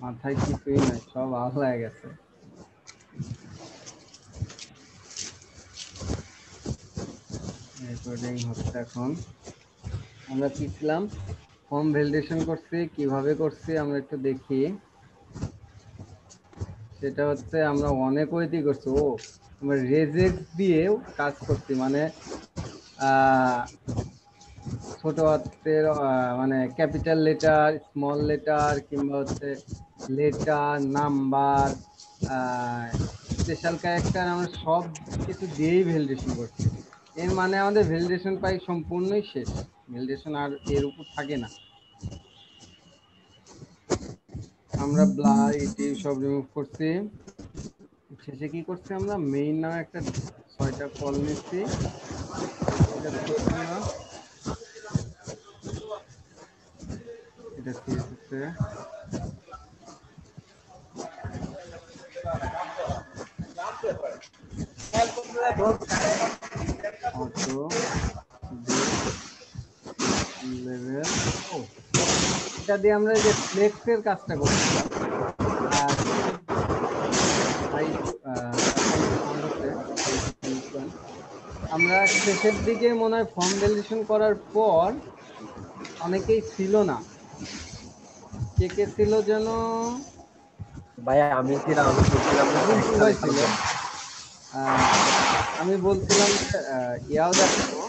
মাথায় কিছুই নাই, সব আহলায় গেছে। রেকর্ডিং হচ্ছে এখন। আমরা কি ছিলাম, ফর্ম ভ্যালিডেশন করছি, কিভাবে করছি আমরা একটু দেখি। সেটা হচ্ছে আমরা অনেক ওয়েতে করছি। আমরা রেজেক্ট দিয়েও কাজ করছি, মানে ছোট হাতের মানে ক্যাপিটাল লেটার, স্মল লেটার, কিংবা হচ্ছে লেটার, নাম্বার, স্পেশাল ক্যারেক্টার, আমরা সব কিছু দিয়েই ভ্যালিডেশন করছি। এর মানে আমাদের ভ্যালিডেশন প্রায় সম্পূর্ণই শেষ, ভ্যালিডেশন আর এর উপর থাকে না। আমরা ব্লার এটি সব রিমুভ করছি। শেষে কি করছি, আমরা মেইন নামে একটা 6টা কল নিচ্ছি। এটা সিরিয়াস না, এটা সিরিয়াস হচ্ছে। অটো লেভেল, ও এটা দিয়ে আমরা যে ফ্লেক্সের কাজটা করছিলাম। আর আমরা শেষের দিকে মনে হয় ফর্ম ভ্যালিডেশন করার পর অনেকেই ছিল না, কে কে ছিল যেন, ভাই আমি ছিলাম, আমি বলছিলাম ভাই ছিল। আমি বলছিলাম যে ইয়াও দেখাবো,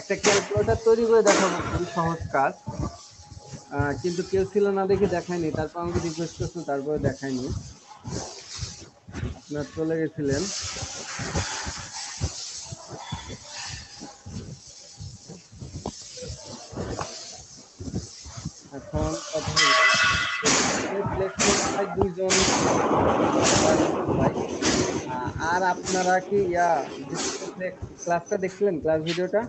একটা ক্যালকুলেটর তৈরি করে দেখাবো, খুবই সহজ কাজ। কিন্তু কেউ ছিল না দেখে দেখায়নি, তারপর আমাকে রিকোয়েস্ট করছিল, তারপরে দেখায়নি। আপনারা চলে গেছিলেন। এখন কথা হলো, দুইজন ভাই, আর আপনারা কি ক্লাসটা দেখছিলেন, ক্লাস ভিডিওটা?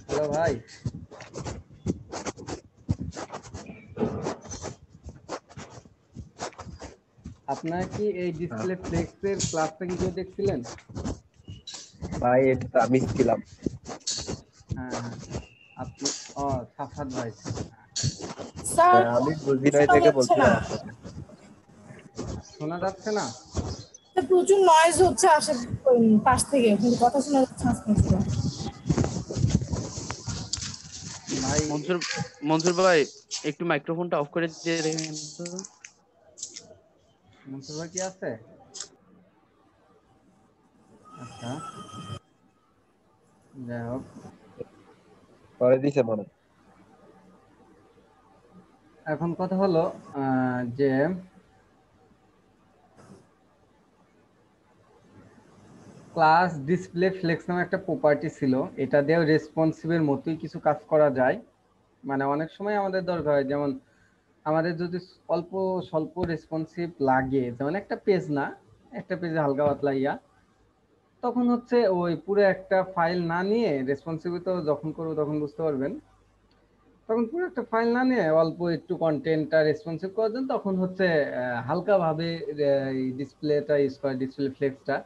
হ্যালো ভাই, আপনারা কি এই ডিসপ্লে ফ্লেক্সের ক্লাসটা কি কেউ দেখছিলেন? ভাই এটা আমি ছিলাম। হ্যাঁ হ্যাঁ, আপনি, সাফাত ভাই। স্যার আমি বুঝি নাই থেকে বলছিলাম আপনাকে। শোনা যাচ্ছে না? প্রচুর নয়েজ হচ্ছে আসে পাশ থেকে, কিন্তু কথা শোনা যাচ্ছে না। ভাই মনসুর ভাই একটু মাইক্রোফোনটা অফ করে দিয়ে দেখেন তো। মনসুর ভাই কি আছে? আচ্ছা, যাই হোক, করে দিছে মনে। এখন কথা হলো যে ক্লাস ডিসপ্লে ফ্লেক্স নামে একটা প্রপার্টি ছিল, এটা দিয়েও রেসপন্সিভের মতোই কিছু কাজ করা যায়। মানে অনেক সময় আমাদের দরকার হয়, যেমন আমাদের যদি অল্প স্বল্প রেসপন্সিভ লাগে, যেমন একটা পেজ না, একটা পেজে হালকা পাতলা ইয়া, তখন হচ্ছে ওই পুরো একটা ফাইল না নিয়ে, রেসপন্সিভ তো যখন করবো তখন বুঝতে পারবেন, তখন পুরো একটা ফাইল না নিয়ে অল্প একটু কন্টেন্টটা রেসপন্সিভ করার জন্য তখন হচ্ছে হালকাভাবে ডিসপ্লেটা ইউজ করা, ডিসপ্লে ফ্লেক্সটা।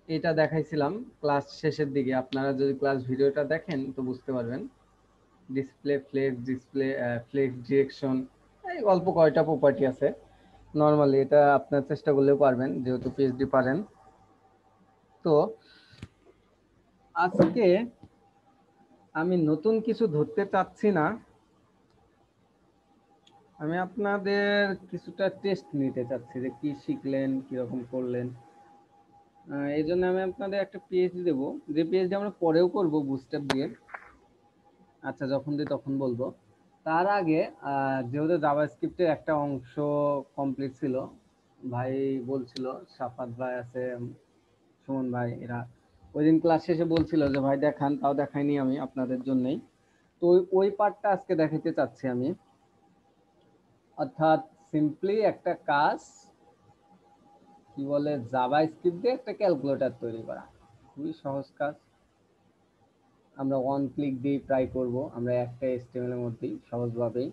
এটা দেখাইছিলাম ক্লাস শেষের দিকে, আপনারা যদি ক্লাস ভিডিওটা দেখেন তো বুঝতে পারবেন। Display flakes, display flakes direction, এই অল্প কয়টা প্রপার্টি আছে। নর্মালি এটা আপনার চেষ্টা করলেও পারবেন, যেহেতু পিএইচডি পারেন। তো আজকে আমি নতুন কিছু ধরতে চাচ্ছি না, আমি আপনাদের কিছুটা টেস্ট নিতে চাচ্ছি যে কি শিখলেন, কিরকম করলেন। এই জন্য আমি আপনাদের একটা পিএইচডি দেবো, যে পিএইচডি আমরা পরেও করব বুস্টার দিয়ে। আচ্ছা, যখন দিই তখন বলবো। তার আগে যেহেতু জাভাস্ক্রিপ্টের একটা অংশ কমপ্লিট ছিল, ভাই বলছিল, সাফাত ভাই আছে, সুমন ভাই, এরা ওই দিন ক্লাস শেষে বলছিল যে ভাই দেখান, তাও দেখাইনি আমি আপনাদের জন্যই। তো ওই পার্টটা আজকে দেখাইতে চাচ্ছি আমি। অর্থাৎ সিম্পলি একটা কাজ, কি বলে, জাভাস্ক্রিপ্ট দিয়ে একটা ক্যালকুলেটর তৈরি করা, খুবই সহজ কাজ। আমরা ওয়ান ক্লিক দিয়ে ট্রাই করব আমরা একটা HTML এর মধ্যেই সহজভাবেই।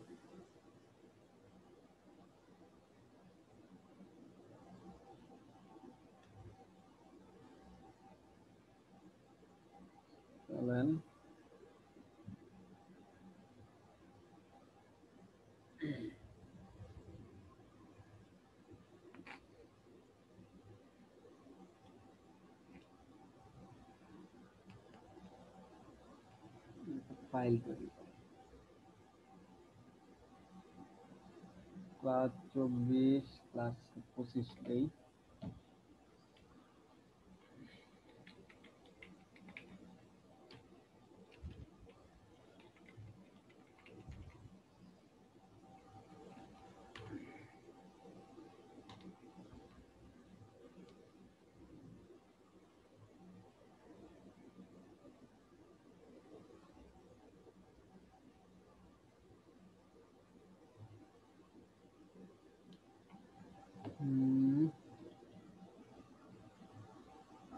চলেন ফাইল করি। ক্লাস 24 ক্লাস 25 তেই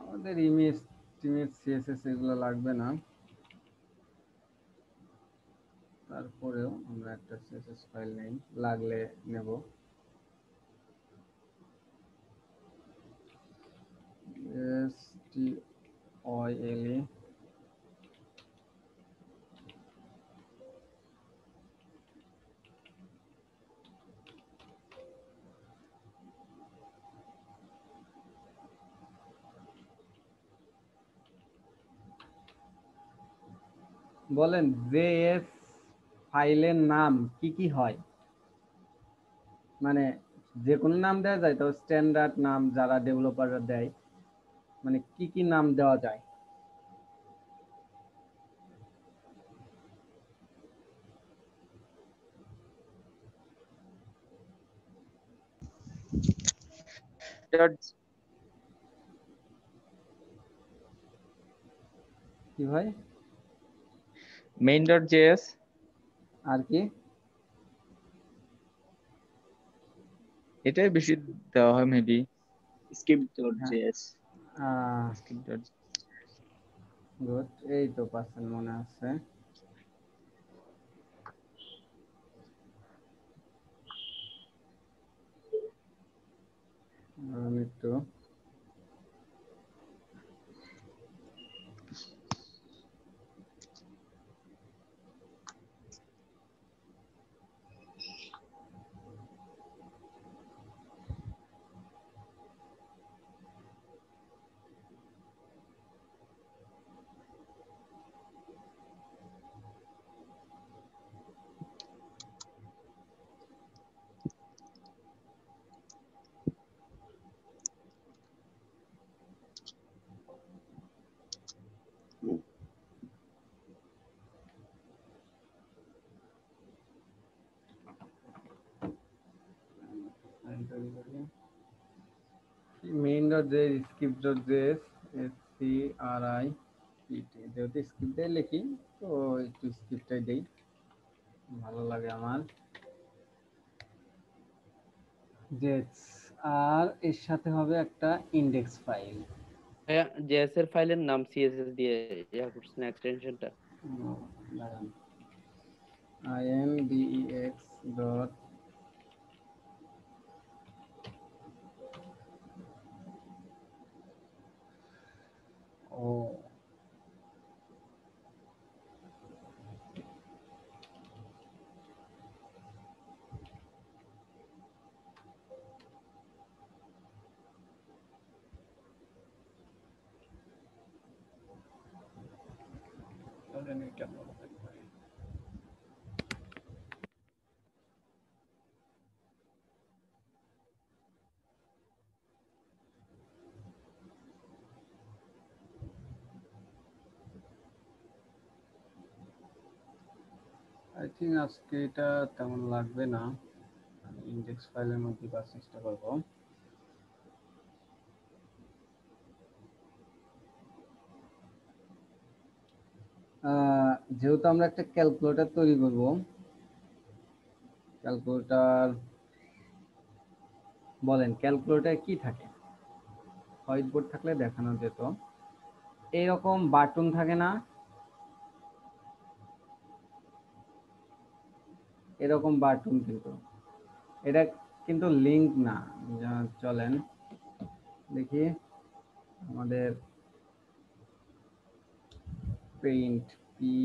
আমাদের ইমেজ টিমেজ সিএসএস এগুলো লাগবে না, তারপরেও আমরা একটা সিএসএস ফাইল নেই, লাগলে নেব। style বলেন জেএস ফাইলের নাম কি কি হয়? মানে যে কোনো নাম দেওয়া যায় তো, স্ট্যান্ডার্ড নাম যারা ডেভেলপাররা দেয়, মানে কি কি নাম দেওয়া যায়? কি ভাই? main.js, আর কি? এটাই বেশি দেওয়া হয় মেবি। হ্যাঁ, skip.js, আহ skip.js। গুড, এই তো পার্সেন্ট মনে আছে। আমি একটু main.js skip.js SCRIPT, যেহেতু স্ক্রিপ্টটাই লিখি তো একটু স্ক্রিপ্টটাই দেই, ভালো লাগে আমার। জেস, আর এর সাথে হবে একটা ইন্ডেক্স ফাইল। ভাইয়া জেএস এর ফাইলের নাম সিএসএস দিয়ে ইয়া করছেন এক্সটেনশনটা। index dot o I think আজকে এটা তেমন লাগবে না, ইন্ডেক্স ফাইলের মধ্যে কাজ চেষ্টা করবো। যেহেতু আমরা একটা ক্যালকুলেটর তৈরি করব, ক্যালকুলেটর বলেন ক্যালকুলেটর কি থাকে? হোয়াইট বোর্ড থাকলে দেখানো যেত। এইরকম বাটন থাকে না, এরকম বাটন, কিন্তু এটা কিন্তু লিংক না। চলেন দেখি আমাদের পেইন্ট পি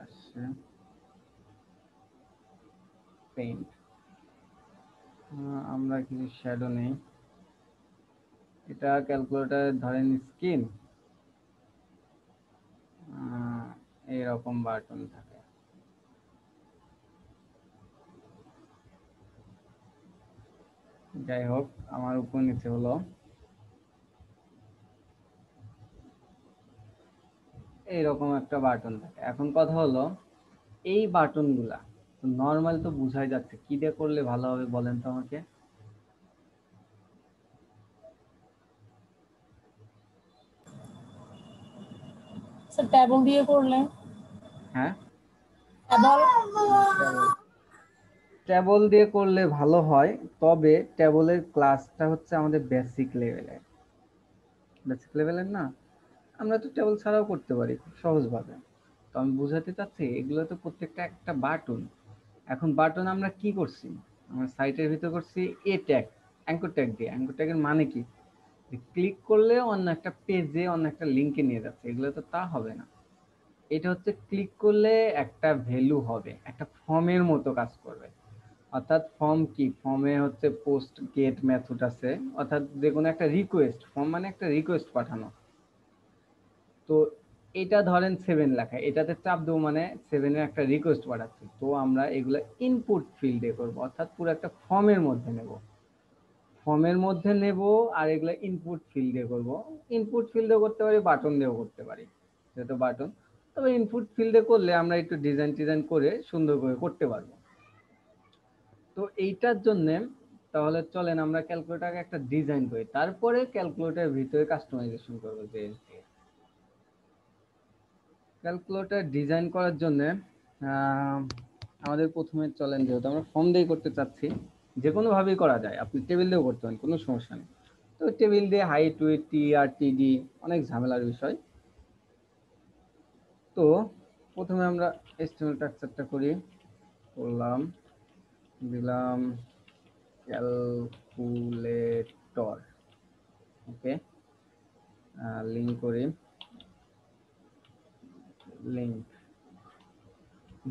আসছে পেইন্ট, আমরা কিছু শ্যাডো নেই। এটা ক্যালকুলেটর ধরেন স্ক্রিন, এইরকম বাটন থাকে। যাই হোক, আমার উপর নিচে হলো এইরকম একটা বাটন থাকে। এখন কথা হলো এই বাটনগুলা নর্মাল তো বুঝাই যাচ্ছে, কি দিয়ে করলে ভালো হবে বলেন তো আমাকে। স্যার ট্যাবল দিয়ে করলে। হ্যাঁ, ট্যাবল। ট্যাবল দিয়ে করলে ভালো হয়, তবে ট্যাবলের ক্লাসটা হচ্ছে আমাদের বেসিক লেভেলের না। আমরা তো ট্যাবল ছাড়াও করতে পারি খুব সহজভাবে। তো আমি বুঝাতে চাচ্ছি এগুলো তো প্রত্যেকটা একটা বাটন। এখন বাটন আমরা কি করছি, আমরা সাইটের ভিতর করছি এ ট্যাগ, অ্যাঙ্কর ট্যাগ দিয়ে। অ্যাঙ্কর ট্যাগের মানে কি, ক্লিক করলে অন্য একটা পেজে অন্য একটা লিঙ্কে নিয়ে যাচ্ছে, এগুলো তো তা হবে না। এটা হচ্ছে ক্লিক করলে একটা ভ্যালু হবে, একটা ফর্মের মতো কাজ করবে। অর্থাৎ ফর্ম কি, ফর্মে হচ্ছে পোস্ট গেট মেথড আছে, অর্থাৎ যে কোনো একটা রিকোয়েস্ট, ফর্ম মানে একটা রিকোয়েস্ট পাঠানো। তো এটা ধরেন 7 লেখা, এটাতে চাপ দেবো মানে 7-এর একটা রিকোয়েস্ট পাঠাচ্ছি। তো আমরা এগুলো ইনপুট ফিল্ডে করব, অর্থাৎ পুরো একটা ফর্মের মধ্যে নেব আর এগুলো ইনপুট ফিল্ডে করব। ইনপুট ফিল্ডে করতে পারি, বাটন দিয়েও করতে পারি, যেহেতু বাটন। তবে ইনপুট ফিল্ডে করলে আমরা একটু ডিজাইন করে সুন্দর করে করতে পারবো। তো এইটার জন্য তাহলে চলেন আমরা ক্যালকুলেটরকে একটা ডিজাইন করি, তারপরে ক্যালকুলেটরের ভিতরে কাস্টমাইজেশন করবো। যে ক্যালকুলেটর ডিজাইন করার জন্য আমাদের প্রথমে চলেন, যেহেতু আমরা ফর্ম দিয়ে করতে চাচ্ছি, যে কোনো ভাবেই করা যায়, আপনি টেবিল দিয়েও করতে পারেন, কোনো সমস্যা নেই। তো টেবিল দিয়ে হাইট উইডথ টি আর টিডি অনেক ঝামেলার বিষয়। তো প্রথমে আমরা এসটিএমএল স্ট্রাকচারটা করলাম, দিলাম ক্যালকুলেটর, ওকে। লিঙ্ক করি, লিঙ্ক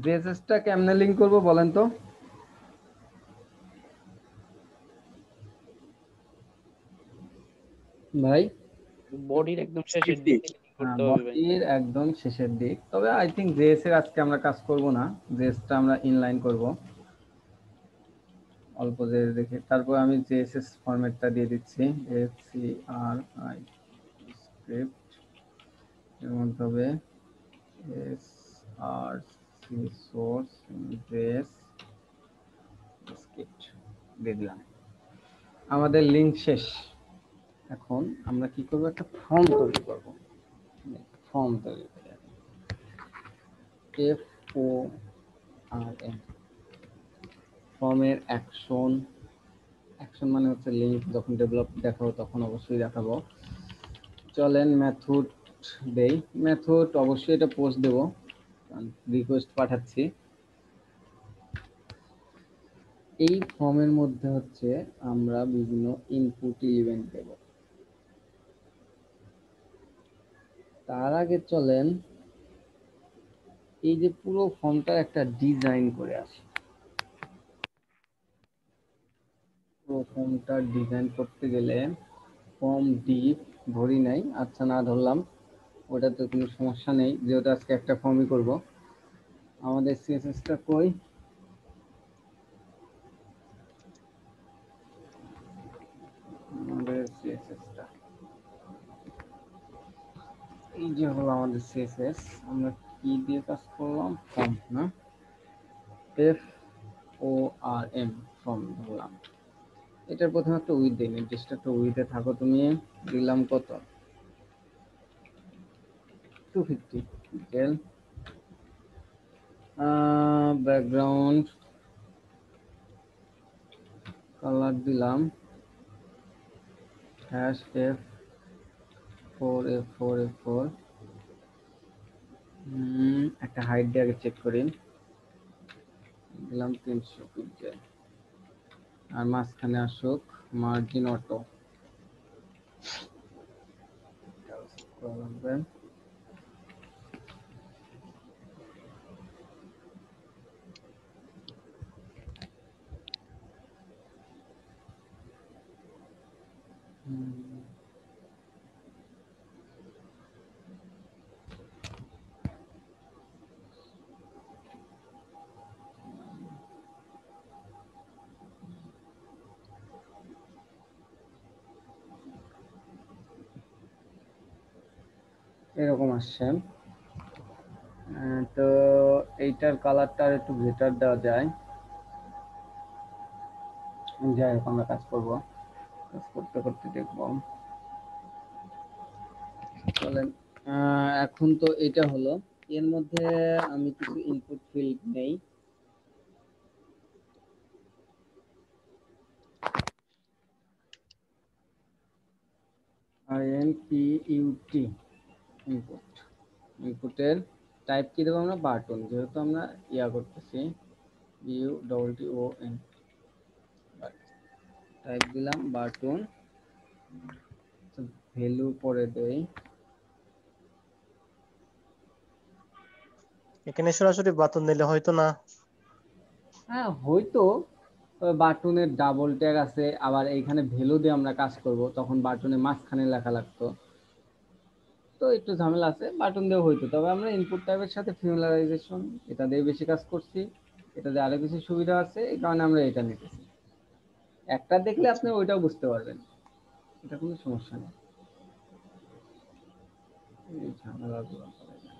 জেএসএসটা কেমনে লিঙ্ক করব বলেন তো ভাই। বডির একদম শেষের দিকে link করতে হবে ভাই। বডির একদম শেষের দিক, তবে আই থিঙ্ক জেএস এর আজকে আমরা কাজ করব না, জেএসটা আমরা ইনলাইন করব অল্প জেএস দেখে। তারপর আমি জেএসএস ফরম্যাটটা দিয়ে দিচ্ছি, এসসিআরআই স্ক্রিপ্ট, এর মধ্যে হবে এসআরসি সোর্স জেএস স্ক্রিপ্ট দিয়ে দিলাম। আমাদের লিঙ্ক শেষ। এখন আমরা কি করব, একটা ফর্ম তৈরি করব। ফর্ম তৈরি করে FORM, ফর্মের অ্যাকশন মানে হচ্ছে লিঙ্ক, যখন ডেভেলপ দেখাবো তখন অবশ্যই দেখাবো। চলেন মেথড দেই, মেথড অবশ্যই এটা পোস্ট দেব, রিকোয়েস্ট পাঠাচ্ছি। এই ফর্মের মধ্যে হচ্ছে আমরা বিভিন্ন ইনপুট ইভেন্ট দেব। তার আগে চলেন এই যে পুরো ফর্মটা একটা ডিজাইন করে আসি। পুরো ফর্মটা ডিজাইন করতে গেলে ফর্ম ডিপ ধরি নাই, আচ্ছা না ধরলাম, ওটা তো কোনো সমস্যা নেই, যেহেতু আজকে একটা ফর্মই করব। আমাদের সিএসএসটা কই, আমাদের সিএসএসটা এই যে হলো আমাদের সিএসএস। আমরা কি দিয়ে কাজ করলাম, ফর্ম না, FORM, ফর্ম ধরলাম। এটার প্রথমে একটা উইথ দিই, নির্দিষ্ট একটা উইথে থাকো তুমি, দিলাম কত, 250 পিক্সেল। ব্যাকগ্রাউন্ড কালার দিলাম #F4F4F4, একটা হাইট দিয়ে আগে চেক করি, দিলাম 300 পিক্সেল, আর মাঝখানে আসুক মার্জিন অটো করবেন। এরকম আসছে। তো এইটার কালারটা একটু বেটার দেওয়া যায়। যাই হোক, আমরা কাজ করবো, কাজ করতে করতে দেখবো। চলেন, এখন তো এটা হলো, এর মধ্যে আমি কিছু ইনপুট ফিল্ড নেই। INPUT ইনপুট, ইনপুটের টাইপ কি দেবো আমরা? বাটন, যেহেতু আমরা ইয়া করতেছি, UTTON, টাইপ দিলাম বাটন, ভ্যালু পরে দেই। এখানে সরাসরি বাটন দিলে হয়তো না। হ্যাঁ হয়তো, বাটনের ডাবল ট্যাগ আছে, আবার এইখানে ভ্যালু দিয়ে আমরা কাজ করব, তখন বাটনের মাঝখানে লেখা লাগতো, তো একটু ঝামেলা আছে। বাটন দিয়ে হইতো, তবে আমরা ইনপুট টাইপের সাথে ফিমিলারাইজেশন এটা দিয়ে বেশি কাজ করছি, এটা দিয়ে আরো কিছু সুবিধা আছে, এই কারণে আমরা এটা নিতেছি। একটা দেখলে আপনি ওইটাও বুঝতে পারবেন, এটা কোনো সমস্যা নেই। এই ঝামেলাগুলো করে না।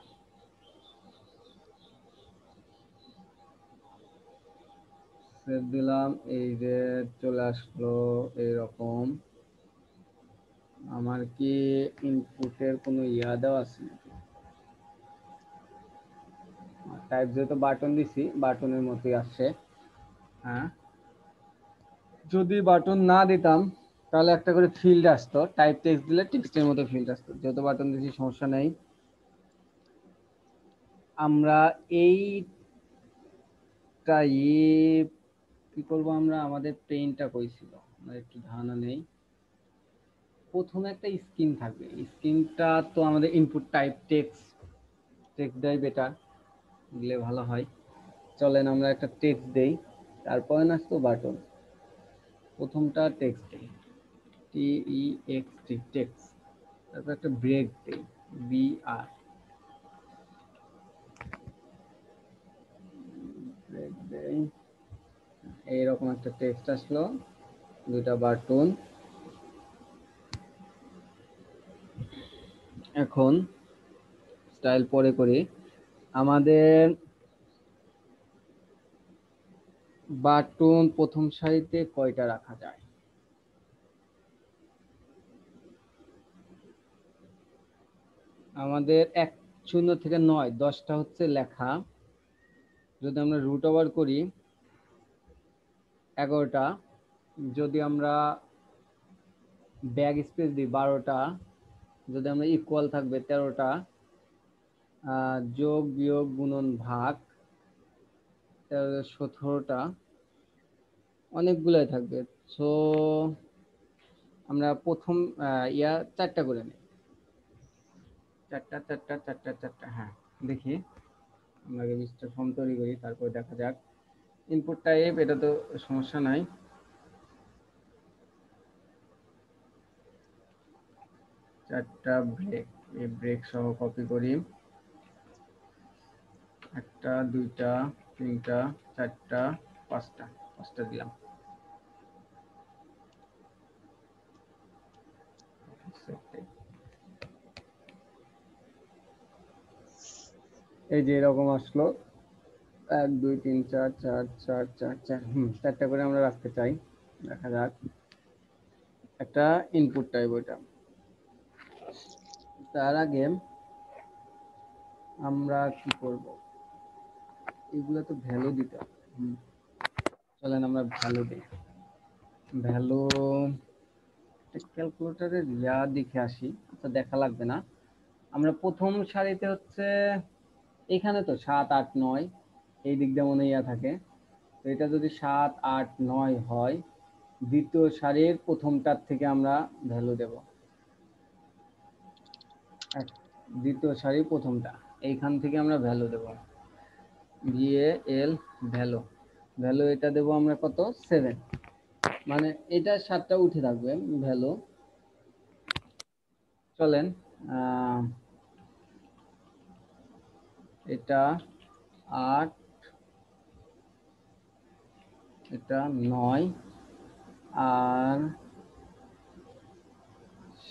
সেভ দিলাম, এই যে চলে আসলো এইরকম। আমার কি ইনপুটের কোনো ইয়া দেওয়া আছে নাকি? টাইপ যেহেতু বাটন দিছি, বাটনের মতোই আসছে। হ্যাঁ, যদি বাটন না দিতাম তাহলে একটা করে ফিল্ড আসতো, টাইপ টেক্সট দিলে টেক্সটের মতো ফিল্ড আসতো, যেহেতু বাটন দিছি সমস্যা নেই। আমরা এইটা কি করবো, আমরা আমাদের পেইনটা কইছিল, আমার একটু ধারণা নেই। প্রথমে একটা স্ক্রিন থাকবে, স্ক্রিনটা তো আমাদের ইনপুট টাইপ টেক্সট, টেক্সট দেয় বেটার, দিলে ভালো হয়। চলেন আমরা একটা টেক্সট দেই, তারপরে আসতো বাটন। প্রথমটা টেক্সট দেই, TEXT টেক্সট, তারপর একটা ব্রেক দেই, BR, ব্রেক দেই, এইরকম একটা টেক্সট আসলো, দুটা বাটন। এখন স্টাইল পরে করি, আমাদের বাটন প্রথম সারিতে কয়টা রাখা যায়? আমাদের 1 0 থেকে 9 10টা হচ্ছে লেখা, যদি আমরা রুট ওভার করি 11টা, যদি আমরা ব্যাক স্পেস দিই 12টা, যদি আমরা ইকুয়াল থাকবে 13টা, যোগ বিয়োগ গুণন ভাগ 17টা, অনেকগুলাই থাকবে। সো আমরা প্রথম ইয়া 4টা করে নিই, 4টা 4টা 4টা 4টা। হ্যাঁ দেখি, আমরা আগে লিস্টটা ফর্ম তৈরি করি, তারপর দেখা যাক। ইনপুট টাইপ এটা তো সমস্যা নাই, 4টা ব্রেক, এই ব্রেক সহ কপি করি, 1টা 2টা 3টা 4টা 5টা, 5টা দিলাম। এই যে এরকম আসলো, 1 2 3 4 4 4 4 4, 4টা করে আমরা রাখতে চাই, দেখা যাক। একটা ইনপুট টাইপ ওইটা, তার আগে আমরা কি করব, এগুলো তো ভ্যালু দিতে হবে। চলেন আমরা ভ্যালু দিই, ভ্যালু ক্যালকুলেটরের ইয়া দেখে আসি, আচ্ছা দেখা লাগবে না। আমরা প্রথম সারিতে হচ্ছে এখানে তো 7 8 9 এই দিক দিয়ে মনে ইয়া থাকে, তো এটা যদি 7 8 9 হয়, দ্বিতীয় সারির প্রথমটার থেকে আমরা ভ্যালু দেব। দ্বিতীয় সারির প্রথমটা এইখান থেকে আমরা ভ্যালু দেব, VAL ভ্যালু, ভ্যালু এটা দেব আমরা কত 7, মানে এটা 7টা উঠে থাকবে ভ্যালু। চলেন এটা 8, এটা 9, আর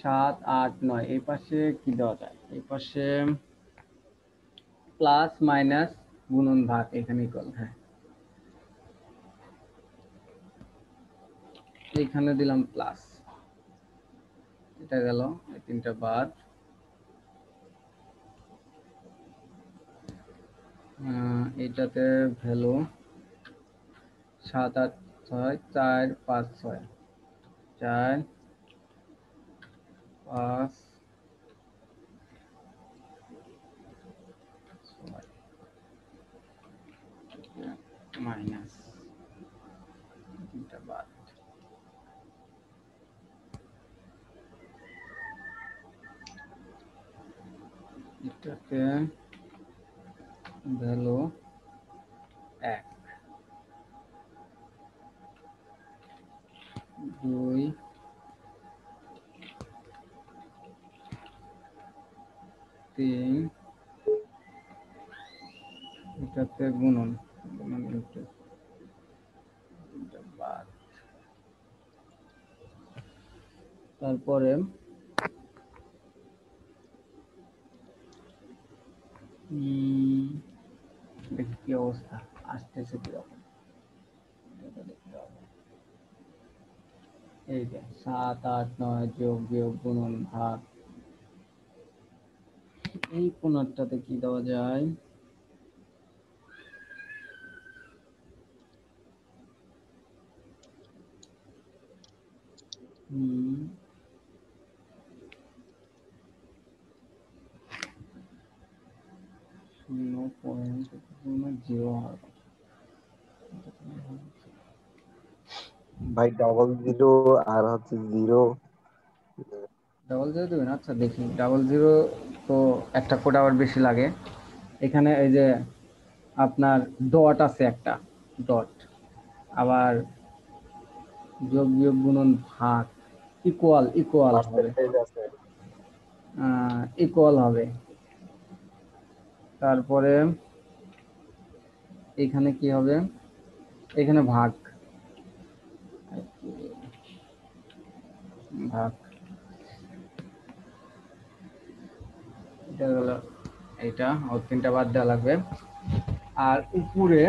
7 8 9 এই পাশে কি দেওয়া যায়, এই পাশে প্লাস মাইনাস গুণন ভাগ, এখানে ইকুয়াল, হ্যাঁ এইখানে দিলাম প্লাস, এটা গেল, এই তিনটা বাদ। এইটাতে ভ্যালু 7 8 6 4 5 6, 4 5 মাইনাস তিনটা বাদ। এটাতে ভ্যালু 1 2 3, এটাতে গুণন, গুণন ইনটু বাদ। তারপরে দেখি কি অবস্থা আসতেছে কিরকম, এটা দেখতে হবে। এই যে 7 8 9 যোগ বিয়োগ গুণন ভাগ, এই কোণারটাতে কি দেওয়া যায়, হুম 0.0 হয়। ভাই ডাবল জিরো আর হচ্ছে জিরো। ডাবল জিরো দেবেন, আচ্ছা দেখি ডাবল জিরো, তো একটা কোড আবার বেশি লাগে এখানে। এই যে আপনার ডট আছে একটা, ডট, আবার যোগ বিয়োগ গুণন ভাগ, ইকুয়াল ইকুয়াল হবে, পার্সেন্টেজ আছে। ইকুয়াল হবে। তারপরে এখানে কি হবে, এখানে ভাগ, ভাগ এটা হলো, এইটা আর তিনটা বাদ দেওয়া লাগবে। আর উপরে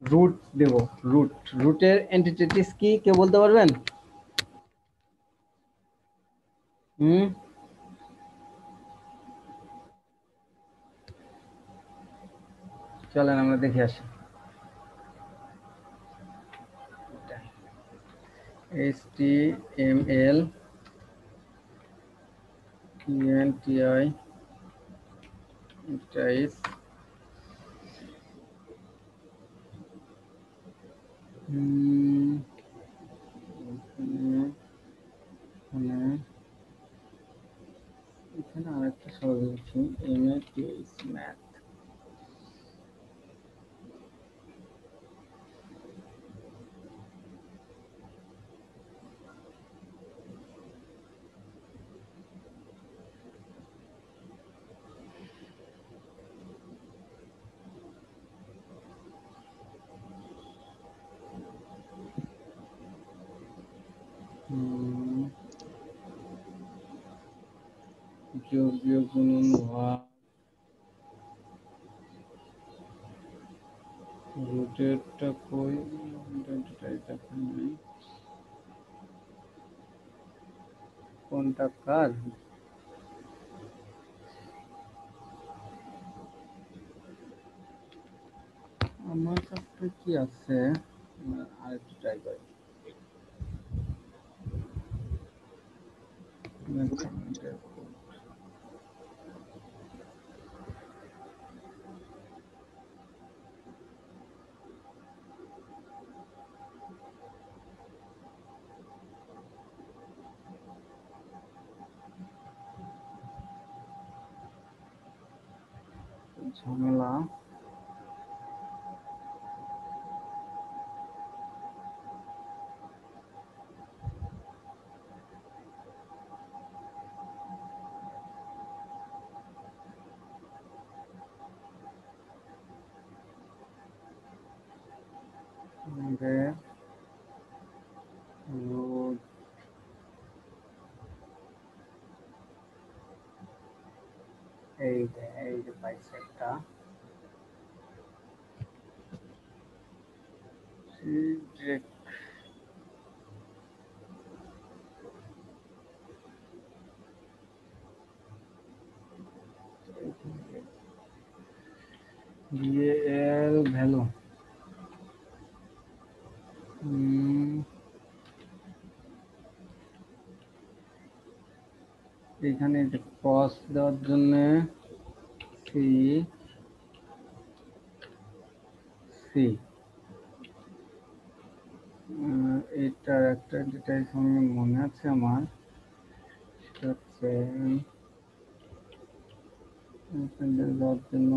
রুট দেব, রুট, রুটের এন্টিটিস কি কেউ বলতে পারবেন? হুম চলেন আমরা দেখে আসি। HTML UNTI ইন্টাইস, এখানে আরেকটা সহজ লিখি, MATS ম্যাথ। যোগ বিয়োগ গুণন ভাগ, রুটেরটা কই, কোনটা কার, আমার কাছে কি আছে, আরেকটু ট্রাই করি। ঝামেলা। রোড এই যে পাইছে একটা VAL ভ্যালু। এখানে ক্রস দেওয়ার জন্য সি সি এটার একটা ডিটেইলস আমি মনে আছে আমার, সেটা হচ্ছে দেওয়ার জন্য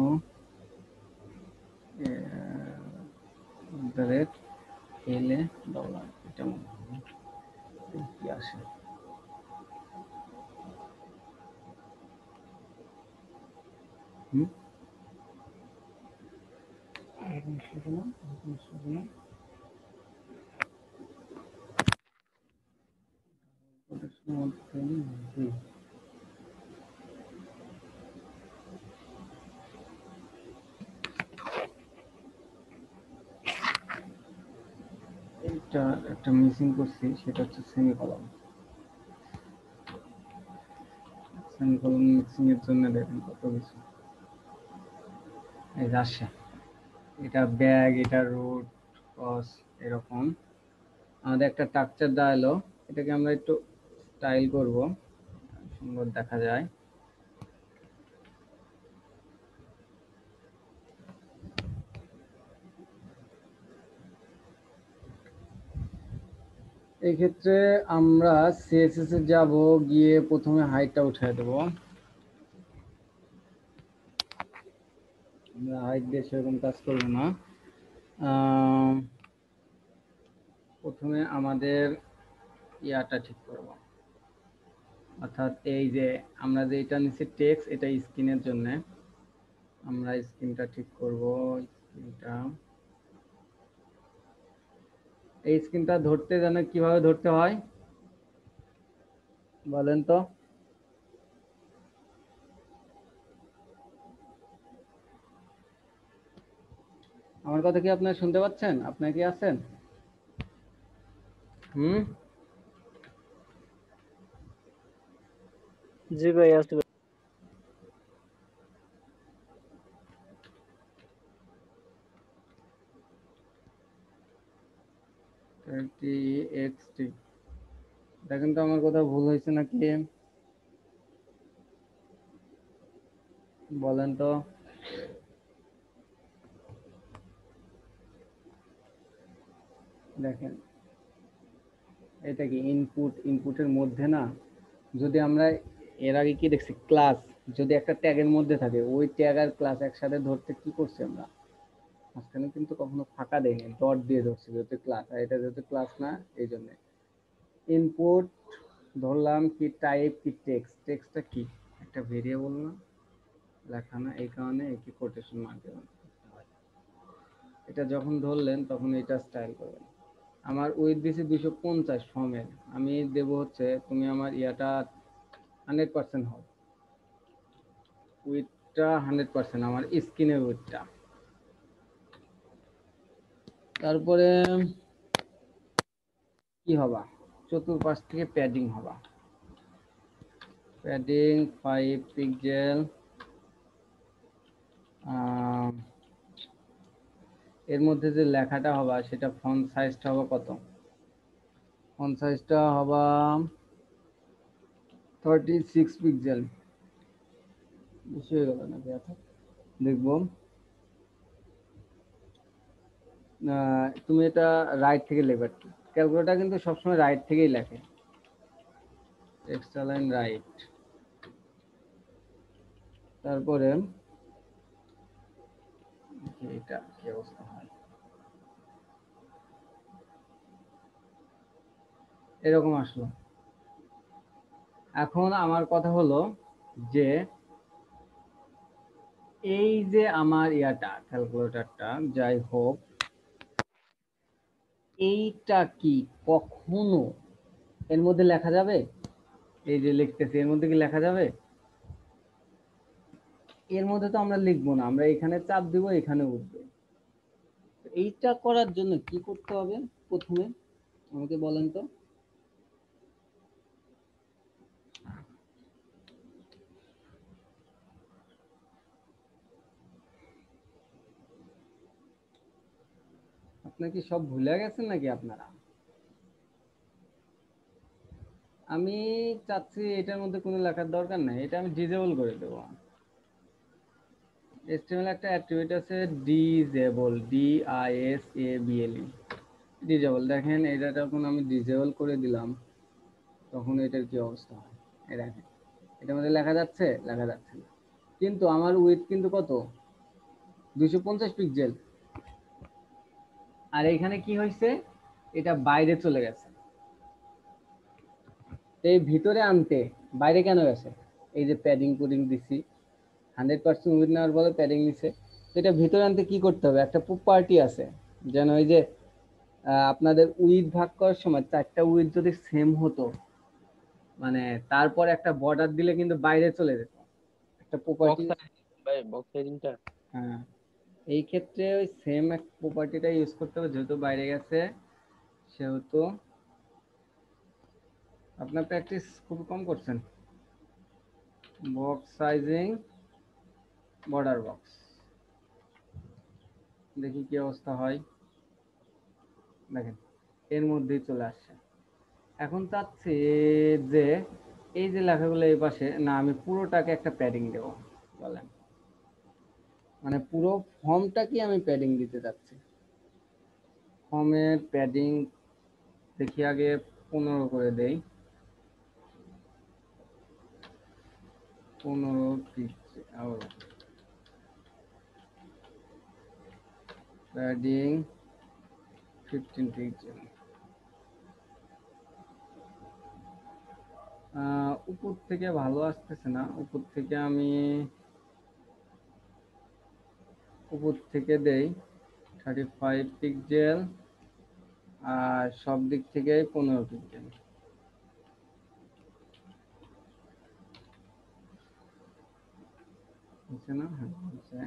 রেট এলে ডলার, এটা মনে হয় কি আসে। এটা একটা মিসিং করছি, সেটা হচ্ছে সেমিকলন। সেমিকলন মিক্সিং এর জন্য দেখেন কত কিছু এই আসে। এটা ব্যাগ, এটা রুট, ক্রস, এরকম আমাদের একটা স্ট্রাকচার দেওয়া হলো। এটাকে আমরা একটু স্টাইল করব, সুন্দর দেখা যায়। এই ক্ষেত্রে আমরা সিএসএস এ যাব, গিয়ে প্রথমে হাইটটা উঠিয়ে দেব। আমরা হাইট দিয়ে সেরকম কাজ করব না। প্রথমে আমাদের ইয়াটা ঠিক করব, অর্থাৎ এই যে আমরা যে এটা নিচে টেক্সট, এটা স্ক্রিনের জন্য আমরা স্ক্রিনটা ঠিক করব। স্ক্রিনটা, এই স্ক্রিনটা ধরতে জানেন কিভাবে ধরতে হয় বলেন তো? আমার কথা কি আপনারা শুনতে পাচ্ছেন? আপনারা কি আছেন? জি ভাই আসতে পারি। 30xt দেখেন তো আমার কথা ভুল হয়েছে নাকি বলেন তো? দেখেন এটা কি ইনপুট, ইনপুটের মধ্যে না, যদি আমরা এর আগে কি দেখছি ক্লাস যদি একটা ট্যাগের মধ্যে থাকে, ওই ট্যাগ আর ক্লাস একসাথে ধরতে কি করছি আমরা, মাঝখানে কিন্তু কখনো ফাঁকা দেয়নি, ডট দিয়ে ধরছি যেহেতু ক্লাস, আর এটা যেহেতু ক্লাস না এই জন্য। ইনপুট ধরলাম কি টাইপ কি টেক্সট, টেক্সটটা কি একটা ভেরিয়েবল না, লেখা না, এই কারণে একে কোটেশন মার্ক দেবেন। এটা যখন ধরলেন তখন এটা স্টাইল করবেন। আমার উইথ দিছি 250 ফর্মের, আমি দেব হচ্ছে তুমি আমার ইয়াটা 100% হবে, উইথটা 100% আমার স্ক্রিনের উইথটা। তারপরে কি হবা, চতুর্পাশ থেকে প্যাডিং হবা, প্যাডিং 5 পিক্সেল। এর মধ্যে যে লেখাটা হবা সেটা ফন্ট সাইজটা হবে কত, ফন্ট সাইজটা হবা 36 পিক্সেল। বেশি হয়ে গেল নাকি? আচ্ছা দেখবো। তুমি এটা রাইট থেকে লেখবে, ক্যালকুলেটর কিন্তু সবসময় রাইট থেকেই লেখে, টেক্সট লাইন রাইট। তারপরে দেখি এটা কি অবস্থা হয়। এরকম আসলো। এখন আমার কথা হলো যে এই যে আমার ইয়াটা ক্যালকুলেটরটা, যাই হোক, এইটা কি কখনো এর মধ্যে লেখা যাবে? এই যে লিখতেছি, এর মধ্যে কি লেখা যাবে? এর মধ্যে তো আমরা লিখবো না, আমরা এখানে চাপ দিব, এখানে উঠবে। এইটা করার জন্য কি করতে হবে প্রথমে আমাকে বলেন তো? আপনার কি সব ভুলে গেছেন নাকি আপনারা? আমি চাচ্ছি এটার মধ্যে কোনো লেখার দরকার নাই, এটা আমি ডিসেবল করে দেবো। HTML একটা অ্যাট্রিবিউট আছে ডিসেবল, DISABLE, ডিসেবল। দেখেন এটা যখন আমি ডিসেবল করে দিলাম তখন এটার কি অবস্থা হয়, এই দেখেন এটার মধ্যে লেখা যাচ্ছে? লেখা যাচ্ছে না। কিন্তু আমার উইডথ কিন্তু কত? 250 পিক্সেল। আর এখানে কি হয়েছে, এটা বাইরে চলে গেছে। এই ভিতরে আনতে বাইরে কেন গেছে? এই যে প্যাডিং পুডিং দিছি, 100% উইথ নেওয়ার বলে প্যাডিং নিছে। এটা ভিতরে আনতে কি করতে হবে? একটা প্রপার্টি আছে, যেন ওই যে আপনাদের উইথ ভাগ করার সময় 4টা উইথ যদি সেম হতো, মানে তারপর একটা বর্ডার দিলে কিন্তু বাইরে চলে যেত একটা প্রপার্টি। বক্স ভাই, বক্স সাইজিংটা। হ্যাঁ, এই ক্ষেত্রে ওই সেম এক প্রপার্টিটা ইউজ করতে হবে, যেহেতু বাইরে গেছে সেহেতু। আপনার প্র্যাকটিস খুব কম করছেন। বক্স সাইজিং, বর্ডার বক্স, দেখি কি অবস্থা হয়। দেখেন এর মধ্যেই চলে আসছে। এখন চাচ্ছি যে এই যে লেখাগুলো এই পাশে না, আমি পুরোটাকে একটা প্যাডিং দেব। বলেন, মানে পুরো ফর্মটা কি আমি প্যাডিং দিতে চাচ্ছি। ফর্মের প্যাডিং দেখি আগে 15 করে দেই। 15 পিক্সেল প্যাডিং, 15 পিক্সেল। উপর থেকে ভালো আসতেছে না, উপর থেকে আমি উপর থেকে দেই 35 পিক্সেল, আর সব দিক থেকে 15 পিক্সেল। হচ্ছে না? হ্যাঁ হচ্ছে।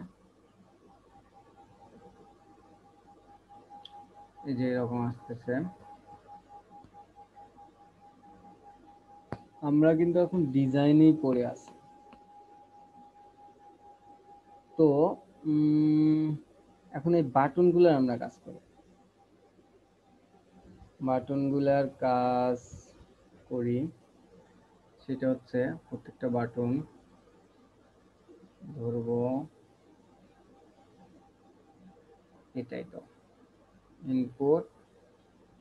এই যে এরকম আসতেছে। আমরা কিন্তু এখন ডিজাইনেই পড়ে আছি। তো এখন এই বাটনগুলোর আমরা কাজ করি। বাটনগুলার কাজ করি, সেটা হচ্ছে প্রত্যেকটা বাটন ধরবো, এটাই তো ইনপুট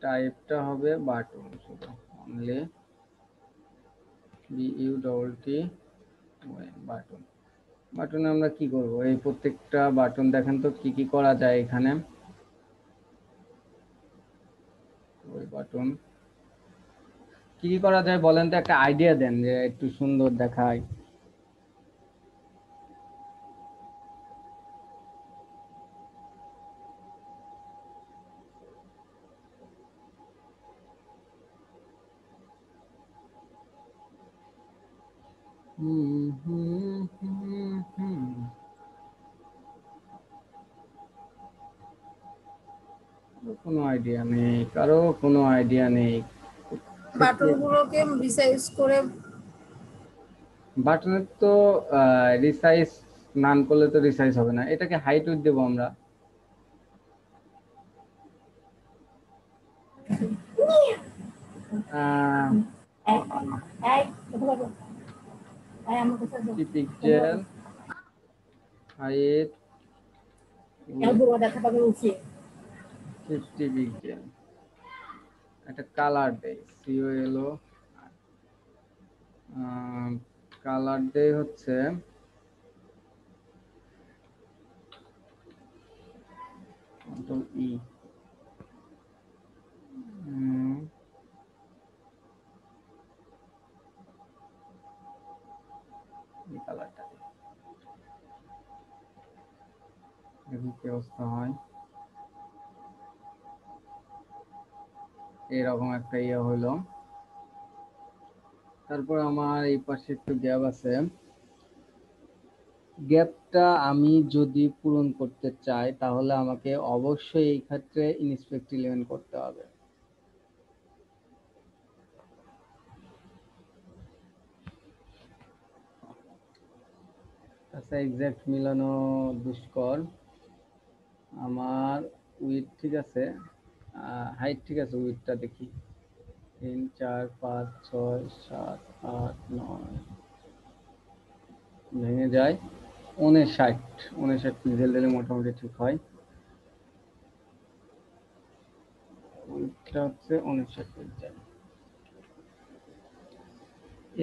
টাইপটা হবে বাটন, শুধু অনলি BUTT বাটন। বাটনে আমরা কি করব? এই প্রত্যেকটা বাটন দেখেন তো কি কি করা যায় এখানে। ওই বাটন কি কি করা যায় বলেন তো, একটা আইডিয়া দেন যে একটু সুন্দর দেখায়। হুম হুম হুম হুম। কোনো আইডিয়া নেই, কারো কোনো আইডিয়া নেই। বাটন গুলোকে রিসাইজ করে বাটনের তো রিসাইজ নান করলে তো রিসাইজ হবে না, এটাকে হাইট উইথ দেবো আমরা। Pixel height 50 pixel. একটা কালার দেই, COLO কালার দেই হচ্ছে কন্ট্রোল ই, এই কালারটা দেখি কি অবস্থা হয়। এরকম একটা ইয়ে হলো। তারপর আমার এই পাশে একটু গ্যাপ আছে, গ্যাপটা আমি যদি পূরণ করতে চাই তাহলে আমাকে অবশ্যই এই ক্ষেত্রে ইন্সপেক্ট এলিমেন্ট করতে হবে। আচ্ছা, এক্সাক্ট মিলানো দুষ্কর। আমার উইথ ঠিক আছে, হাইট ঠিক আছে, উইথটা দেখি 3 4 5 6 7 8 9 ভেঙে যায় 59 পিক্সেল দিলে মোটামুটি ঠিক হয়। উইথটা হচ্ছে 59 পিক্সেল।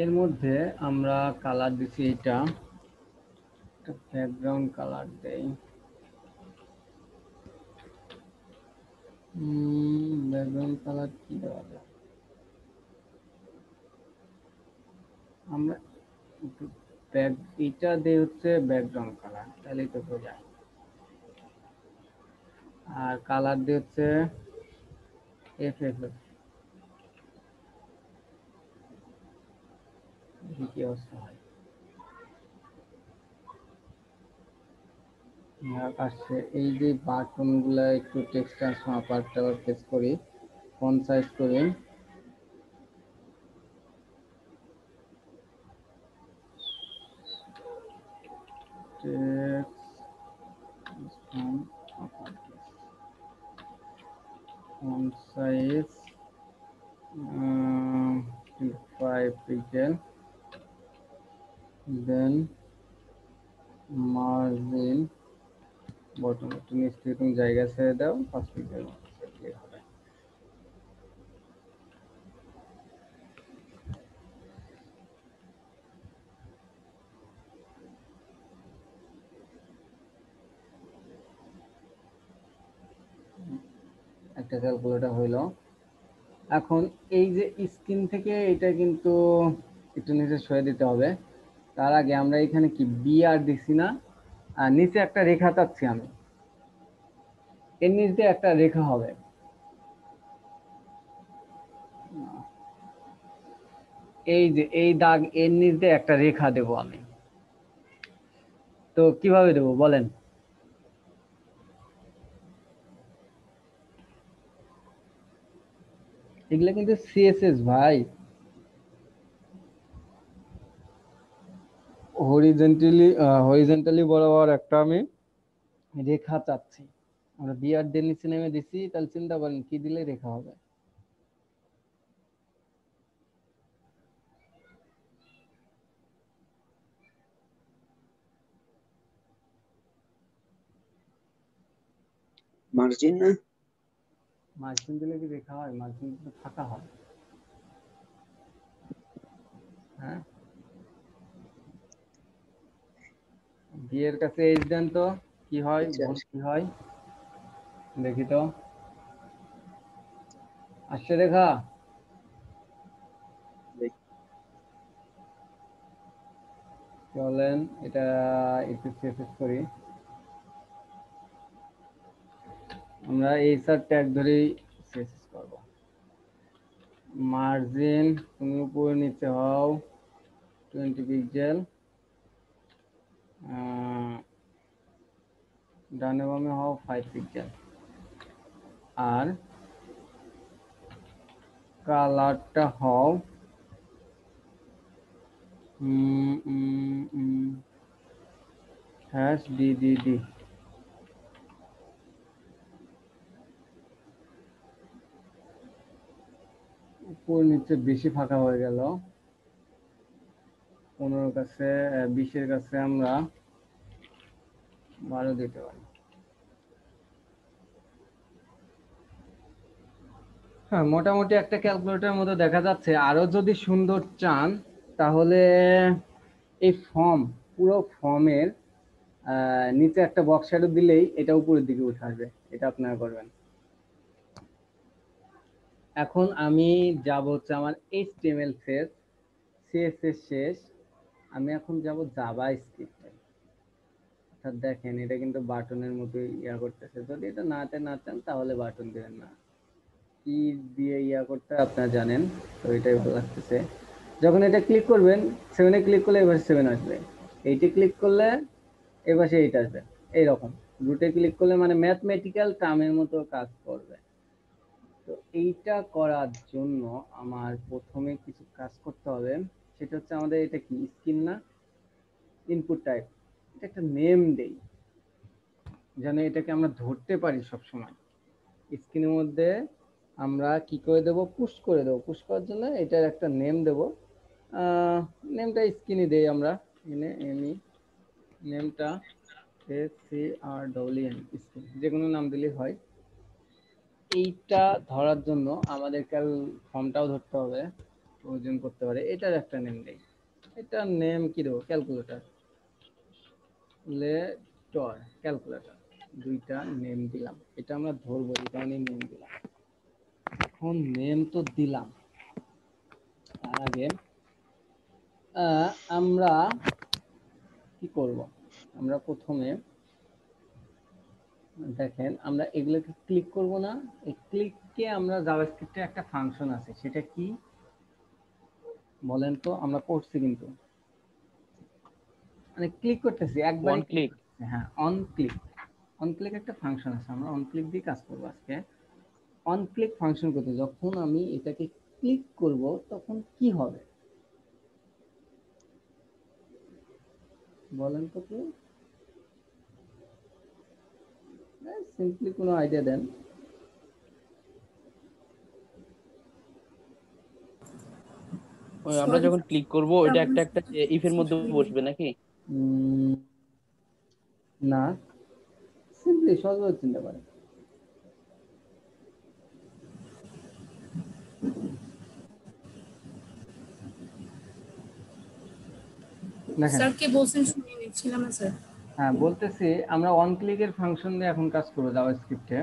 এর মধ্যে আমরা কালার দিছি, এটা একটা ব্যাকগ্রাউন্ড কালার দেই। ব্যাকগ্রাউন্ড কালার কি দেওয়া যায়? আমরা এটা দিয়ে হচ্ছে ব্যাকগ্রাউন্ড কালার, তাহলে তো বোঝায়। আর কালার দিয়ে হচ্ছে এফএফ, কি অবস্থা হয়। আসছে এই যে বাটন গুলা একটু টেক্সট ট্রান্সফর্ম পার্টটা প্রেস করি, ফন্ট সাইজ করি, font size 5 pixel, then margin bottom একটু নিচ থেকে তুমি জায়গা ছেড়ে দাও 5 পিক্সেল হবে। একটা ক্যালকুলেটর হইলো। এখন এই যে স্ক্রিন থেকে এটা কিন্তু একটু নিচে সরিয়ে দিতে হবে। তার আগে আমরা এখানে কি বিআর দিছি না, আর নিচে একটা রেখা চাচ্ছি আমি, এর নিচ দিয়ে একটা রেখা হবে। এই যে এই দাগ, এর নিচ দিয়ে একটা রেখা দেব আমি। তো কিভাবে দেব বলেন? এগুলা কিন্তু সিএসএস ভাই, হরিজন্টালি বরাবর একটা আমি রেখা চাচ্ছি। আমরা বিআর দিয়ে নিচে নেমে দিছি, তাহলে চিন্তা করেন কি দিলে রেখা হবে। মার্জিন না, মার্জিন দিলে কি রেখা হয়? মার্জিন দিলে ফাঁকা হয়। হ্যাঁ, বি এর কাছে এইচ দেন তো কি হয়, ভুল কি হয় দেখি তো। আসছে রেখা? চলেন এটা একটু সেফেস করি। আমরা এই সার ট্যাগ ধরেই সেফেস করব। মার্জিন তুমি উপরে নিচে হও 20 পিক্সেল, ডানে বামে হও 5 পিক্সেল, আর কালারটা হও #DDD। উপর নিচে বেশি ফাঁকা হয়ে গেল, 15 কাছে 20-এর কাছে আমরা 12 দিতে পারি। হ্যাঁ, মোটামুটি একটা ক্যালকুলেটরের মতো দেখা যাচ্ছে। আরো যদি সুন্দর চান তাহলে এই ফর্ম, পুরো ফর্মের নিচে একটা বক্স শ্যাডো দিলেই এটা উপরের দিকে উঠে আসবে। এটা আপনারা করবেন। এখন আমি যাব হচ্ছে আমার HTML শেষ, CSS শেষ, আমি এখন যাব জাভা স্ক্রিপ্টে। অর্থাৎ দেখেন এটা কিন্তু বাটনের মতো করতেছে, যদি এটা নাতে না চান তাহলে বাটন দিবেন না, কি দিয়ে করতে আপনারা জানেন। তো এটাই ভালো লাগতেছে। যখন এটা ক্লিক করবেন, 7-এ ক্লিক করলে এবার 7 আসবে, 8-এ ক্লিক করলে এবার 8 আসবে, এইরকম। রুটে ক্লিক করলে মানে ম্যাথমেটিক্যাল টার্মের মতো কাজ করবে। তো এইটা করার জন্য আমার প্রথমে কিছু কাজ করতে হবে, সেটা হচ্ছে আমাদের এটা কি স্ক্রিন না, ইনপুট টাইপ, এটা একটা নেম দেই যেন এটাকে আমরা ধরতে পারি সব সময়। স্ক্রিনের মধ্যে আমরা কি করে দেব, পুশ করে দেব। পুশ করার জন্য এটার একটা নেম দেব, নেমটা স্ক্রিনে দেই আমরা, এনে এমই নেমটা SCRWN স্ক্রিন, যে কোনো নাম দিলেই হয়। এইটা ধরার জন্য আমাদের ফর্মটাও ধরতে হবে, প্রয়োজন করতে পারে। এটার একটা নেম দেই, এটার নেম কি দেবো, ক্যালকুলেটর, লেটর ক্যালকুলেটর, দুইটা নেম দিলাম। এটা আমরা ধরবো, এই কারণে নেম দিলাম। এখন নেম তো দিলাম, তার আগে আমরা কি করব, আমরা প্রথমে দেখেন আমরা এগুলোকে ক্লিক করব না, এই ক্লিককে আমরা জাভাস্ক্রিপ্টে একটা ফাংশন আছে, সেটা কি বলেন তো, আমরা করছি কিন্তু মানে ক্লিক করতেছি একবারই ওয়ান ক্লিক। হ্যাঁ, অন ক্লিক। অন ক্লিক একটা ফাংশন আছে, আমরা অন ক্লিক দিয়ে কাজ করবো আজকে। অন ক্লিক ফাংশন করতে যখন আমি এটাকে ক্লিক করব তখন কি হবে বলেন তো কেউ, সিম্পলি কোনো আইডিয়া দেন। আমরা যখন ক্লিক করব ওইটা একটা একটা ইফের মধ্যে বসবে নাকি? না, সিম্পলি সহজভাবে চিন্তা করেন। দেখেন, স্যার কে বলছেন শুনে নিচ্ছিলাম না স্যার। হ্যাঁ বলতেছি, আমরা অন ক্লিকের ফাংশন দিয়ে এখন কাজ করবো জাভাস্ক্রিপ্টে।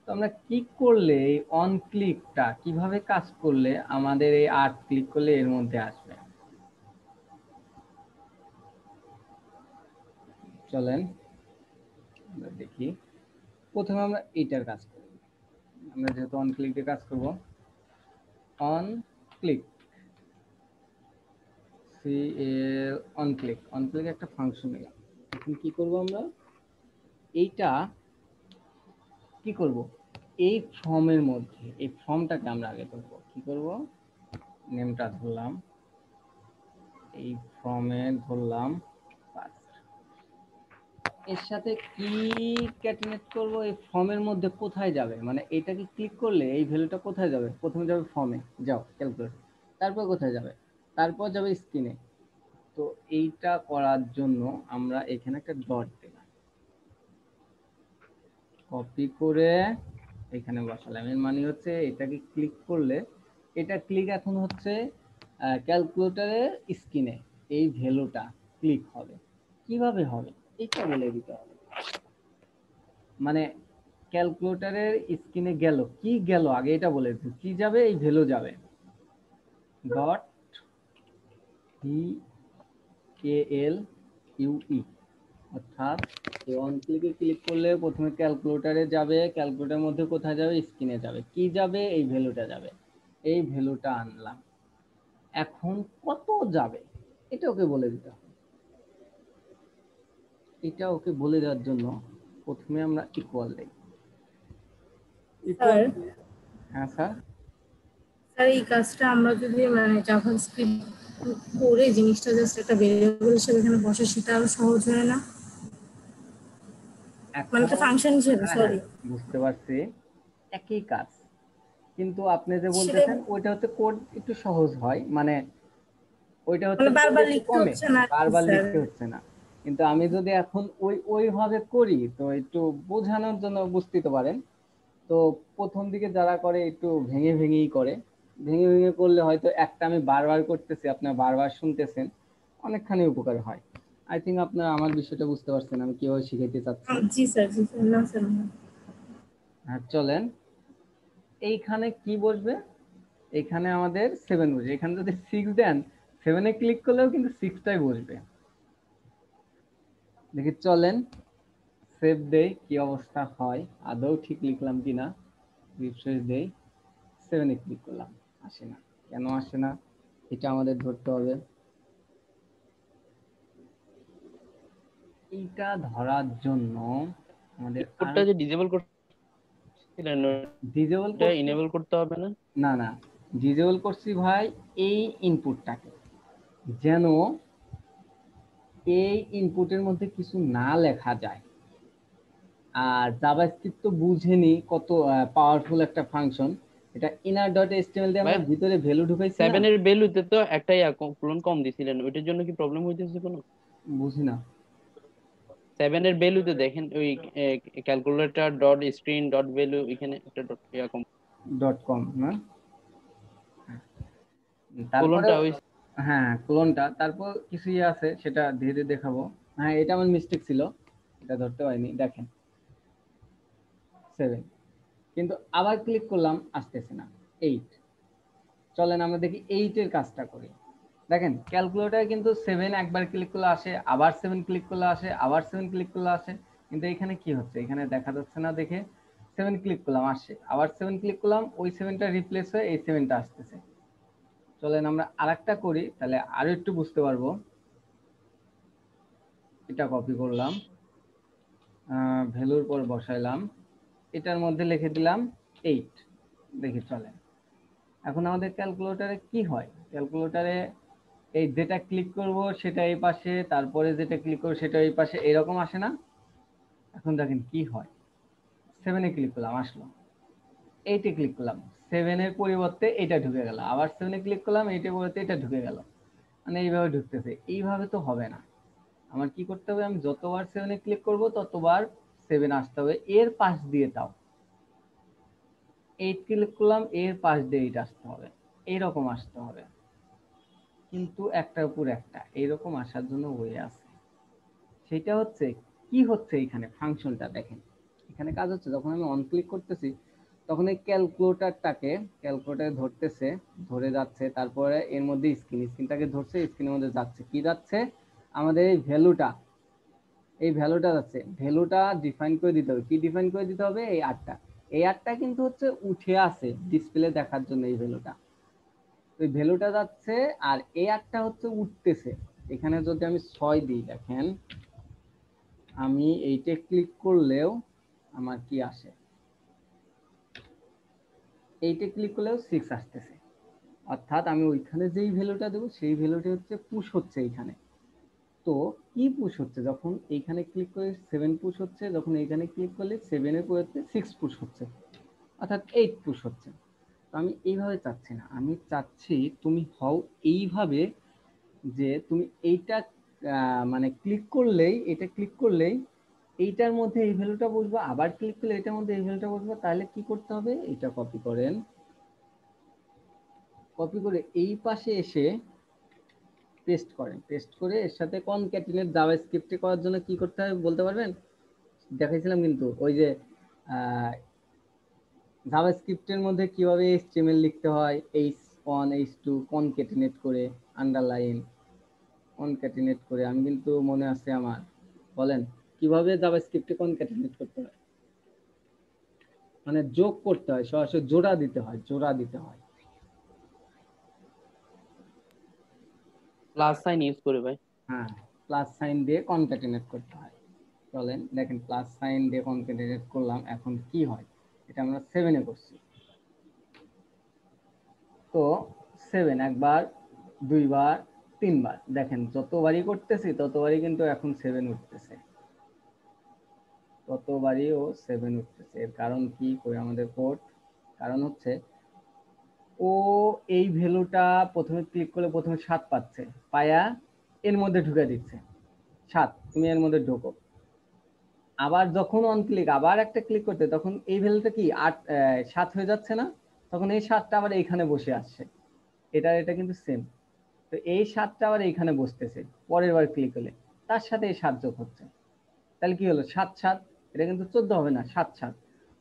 তো আমরা কি করলে এই অন ক্লিকটা কিভাবে কাজ করলে আমাদের এই 8 ক্লিক করলে এর মধ্যে আসবে, চলেন আমরা দেখি। প্রথমে আমরা এইটার কাজ করব, আমরা যেহেতু অন ক্লিক দিয়ে কাজ করব, on click on click, on click একটা ফাংশন নিলাম। এখন কি করব আমরা, এইটা কি করব, এই ফর্মের মধ্যে এই ফর্মটাকে আমরা আগে ধরবো। কি করব, নেমটা ধরলাম, এই ফর্মে ধরলাম ফার্স্ট, এর সাথে কি ক্যাটিনেট করব, এই ফর্মের মধ্যে কোথায় যাবে, মানে এটাকে ক্লিক করলে এই ভ্যালুটা কোথায় যাবে, প্রথমে যাবে ফর্মে, যাও ক্যালকুলেটর, তারপর কোথায় যাবে, তারপর যাবে স্ক্রিনে। তো এইটা করার জন্য আমরা এখানে একটা ডট দিলাম, কপি করে এখানে বসালাম। এর মানে হচ্ছে এটাকে ক্লিক করলে, এটা ক্লিক এখন হচ্ছে ক্যালকুলেটরের স্ক্রিনে এই ভ্যালুটা ক্লিক হবে। কিভাবে হবে এটা বলে দিতে হবে, মানে ক্যালকুলেটরের স্ক্রিনে গেল, কি গেল আগে এটা বলে দিতে, কি যাবে, এই ভ্যালু যাবে, ডট CALQE, অর্থাৎ এই অন ক্লিকে ক্লিক করলে প্রথমে ক্যালকুলেটরে যাবে, ক্যালকুলেটরের মধ্যে কোথায় যাবে, স্ক্রিনে যাবে, কি যাবে, এই ভ্যালুটা যাবে, এই ভ্যালুটা আনলাম। এখন কত যাবে এটা ওকে বলে দিতে হবে। এটা ওকে বলে দেওয়ার জন্য প্রথমে আমরা ইকুয়াল দেই, ইকুয়াল। হ্যাঁ স্যার, স্যার এই কাজটা আমরা যদি মানে জাভাস্ক্রিপ্ট করে জিনিসটা জাস্ট একটা ভেরিয়েবল হিসেবে এখানে বসে, সেটা আরো সহজ হয় না? মানে এখন একটা ফাংশন হিসেবে, হ্যাঁ সরি। বুঝতে পারছি, একই কাজ, কিন্তু আপনি যে সেটাই, বলতেছেন ওইটা হচ্ছে কোড একটু সহজ হয়, মানে ওইটা হচ্ছে মানে কোড বারবার একটু লিখতে কমে, হচ্ছে না আর কি বারবার স্যার। লিখতে হচ্ছে না। কিন্তু আমি যদি এখন ওইভাবে করি, তো একটু বোঝানোর জন্য বুঝতে তো পারেন। তো প্রথম দিকে যারা করে একটু ভেঙে ভেঙেই করে, ভেঙে ভেঙে করলে হয়তো একটা আমি বারবার করতেছি, আপনার বারবার শুনতেছেন, অনেকখানি উপকার হয়। আই থিঙ্ক আপনারা আমার বিষয়টা বুঝতে পারছেন আমি কিভাবে শিখাইতে চাচ্ছি। জি স্যার, জি স্যার, না স্যার না। চলেন এইখানে কি বসবে, এখানে আমাদের 7 বসবে। এখানে যদি 6 দেন 7-এ ক্লিক করলেও কিন্তু 6টাই বসবে। দেখি চলেন সেভ দেই কি অবস্থা হয়, আদৌ ঠিক লিখলাম কিনা। রিফ্রেশ দেই, 7-এ ক্লিক করলাম, আসে না। কেন আসে না এটা আমাদের ধরতে হবে। এইটা ধরার জন্য আমাদের আর কোডটা যে ডিসেবল করছিলেন ডিজেবল ওটা করছি, ইনেবল করতে হবে না? না না, ডিজেবল করছি ভাই এই ইনপুটটাকে, যেন এই ইনপুটের মধ্যে কিছু না লেখা যায়। আর জাভাস্ক্রিপ্ট তো বুঝেনি কত পাওয়ারফুল একটা ফাংশন। এটা ইনার ডট এচটিএমএল দিয়ে ভাই আমরা ভিতরে ভ্যালু ঢুকাইছি না। 7 এর ভ্যালুতে তো একটাই কোলন কম দিছিলেন, ওইটার জন্য কি প্রবলেম হইতেছে কোনো? বুঝি না। 7 এর ভ্যালুতে দেখেন ওই calculator dot screen dot value, এখানে একটা ডট কম ডট কম না, তারপরে কোলনটা ওই হ্যাঁ ক্লোনটা, তারপর কিছু ইয়ে আছে সেটা ধীরে ধীরে দেখাবো। হ্যাঁ এটা আমার মিস্টেক ছিল, এটা ধরতে পারিনি। দেখেন 7, কিন্তু আবার ক্লিক করলাম আসতেছে না 8। চলেন আমরা দেখি 8-এর কাজটা করি। দেখেন ক্যালকুলেটরে কিন্তু 7 একবার ক্লিক করলে আসে, আবার 7 ক্লিক করলে আসে, আবার 7 ক্লিক করলে আসে। কিন্তু এখানে কি হচ্ছে, এখানে দেখা যাচ্ছে না। দেখে 7 ক্লিক করলাম আসে, আবার 7 ক্লিক করলাম, ওই 7টা রিপ্লেস হয়ে এই 7টা আসতেছে। চলেন আমরা আরেকটা করি, তাহলে আরো একটু বুঝতে পারবো। এটা কপি করলাম, ভ্যালুর পর বসাইলাম, এটার মধ্যে লিখে দিলাম 8। দেখি চলে। এখন আমাদের ক্যালকুলেটরে কি হয়, ক্যালকুলেটরে এই যেটা ক্লিক করব সেটা এই পাশে, তারপরে যেটা ক্লিক করব সেটা এই পাশে, এরকম আসে না। এখন দেখেন কি হয়, 7-এ ক্লিক করলাম আসলো, 8-এ ক্লিক করলাম 7-এর পরিবর্তে এটা ঢুকে গেল, আবার 7-এ ক্লিক করলাম 8-এর পরিবর্তে এটা ঢুকে গেল। মানে এইভাবে ঢুকতেছে। এইভাবে তো হবে না, আমার কি করতে হবে, আমি যতবার 7-এ ক্লিক করব ততবার 7 আসতে হবে এর পাশ দিয়ে। তাও 8 ক্লিক করলাম এর পাশ দিয়ে 8 আসতে হবে, এইরকম আসতে হবে। কিন্তু একটার উপর একটা এইরকম আসার জন্য ওয়ে আছে। সেটা হচ্ছে কি হচ্ছে, এখানে ফাংশনটা দেখেন, এখানে কাজ হচ্ছে যখন আমি অন ক্লিক করতেছি তখন এই ক্যালকুলেটরে ধরতেছে, ধরে যাচ্ছে, তারপরে এর মধ্যে স্ক্রিনটাকে ধরছে, স্ক্রিনের মধ্যে যাচ্ছে, কি যাচ্ছে আমাদের এই ভ্যালুটা, এই ভ্যালুটা যাচ্ছে। ভ্যালুটা ডিফাইন করে দিতে হবে, কি ডিফাইন করে দিতে হবে, এই 8টা। এই 8টা কিন্তু হচ্ছে উঠে আছে ডিসপ্লে দেখার জন্য, এই ভ্যালুটা, ওই ভ্যালুটা যাচ্ছে। আর এই 8টা হচ্ছে উঠতেছে। এখানে যদি আমি 6 দিই, দেখেন আমি এইটা ক্লিক করলেও আমার কি আসে, এইটা ক্লিক করলেও 6 আসতেছে। অর্থাৎ আমি ওইখানে যেই ভ্যালুটা দেবো সেই ভ্যালুটা হচ্ছে পুশ হচ্ছে এইখানে। তো কি পুশ হচ্ছে, যখন এইখানে ক্লিক করে 7 পুশ হচ্ছে, যখন এইখানে ক্লিক করলে 7-এর পরিবর্তে 6 পুশ হচ্ছে, অর্থাৎ 8 পুশ হচ্ছে। তো আমি এইভাবে চাচ্ছি না, আমি চাচ্ছি তুমি হও এইভাবে, যে তুমি এইটা মানে ক্লিক করলেই, এটা ক্লিক করলেই এইটার মধ্যে এই ভ্যালুটা বসবে, আবার ক্লিক করলে এটার মধ্যে এই ভ্যালুটা বসবে। তাহলে কি করতে হবে, এটা কপি করেন, কপি করে এই পাশে এসে পেস্ট করেন, পেস্ট করে এর সাথে কনক্যাটিনেট জাভাস্ক্রিপ্টে করার জন্য কি করতে হবে বলতে পারবেন? দেখাইছিলাম কিন্তু ওই যে জাভাস্ক্রিপ্টের মধ্যে কিভাবে এইচটিএমএল লিখতে হয়, h1 h2 কনক্যাটিনেট করে, আন্ডারলাইন কনক্যাটিনেট করে, আমি কিন্তু মনে আছে আমার। বলেন কিভাবে জাভাস্ক্রিপ্টে কনক্যাটিনেট করতে হয়, মানে যোগ করতে হয়, সরাসরি জোড়া দিতে হয়, জোড়া দিতে হয়। প্লাস সাইন ইউজ করে ভাই। হ্যাঁ, প্লাস সাইন দিয়ে কনক্যাটিনেট করতে হয়। চলেন দেখেন প্লাস সাইন দিয়ে কনক্যাটিনেট করলাম, এখন কি হয়, এটা আমরা 7-এ করছি। তো 7 একবার, দুইবার, তিনবার, দেখেন যতবারই করতেছি ততবারই কিন্তু এখন 7 উঠতেছে, ততবারই ও 7 উঠতেছে। এর কারণ কি, কই আমাদের কোড, কারণ হচ্ছে ও এই ভ্যালুটা প্রথমে ক্লিক করলে প্রথমে 7 পাচ্ছে, পায়া এর মধ্যে ঢুকে দিচ্ছে 7, তুমি এর মধ্যে ঢোকো। আবার যখন অন ক্লিক আবার একটা ক্লিক করতে, তখন এই ভ্যালুটা কি 7 হয়ে যাচ্ছে না, তখন এই 7টা আবার এইখানে বসে আসছে। এটা কিন্তু সেম। তো এই 7টা আবার এইখানে বসতেছে পরের বার ক্লিক করলে, তার সাথে এই 7 যোগ হচ্ছে। তাহলে কি হলো 7 7, এটা কিন্তু 14 হবে না, 7 7।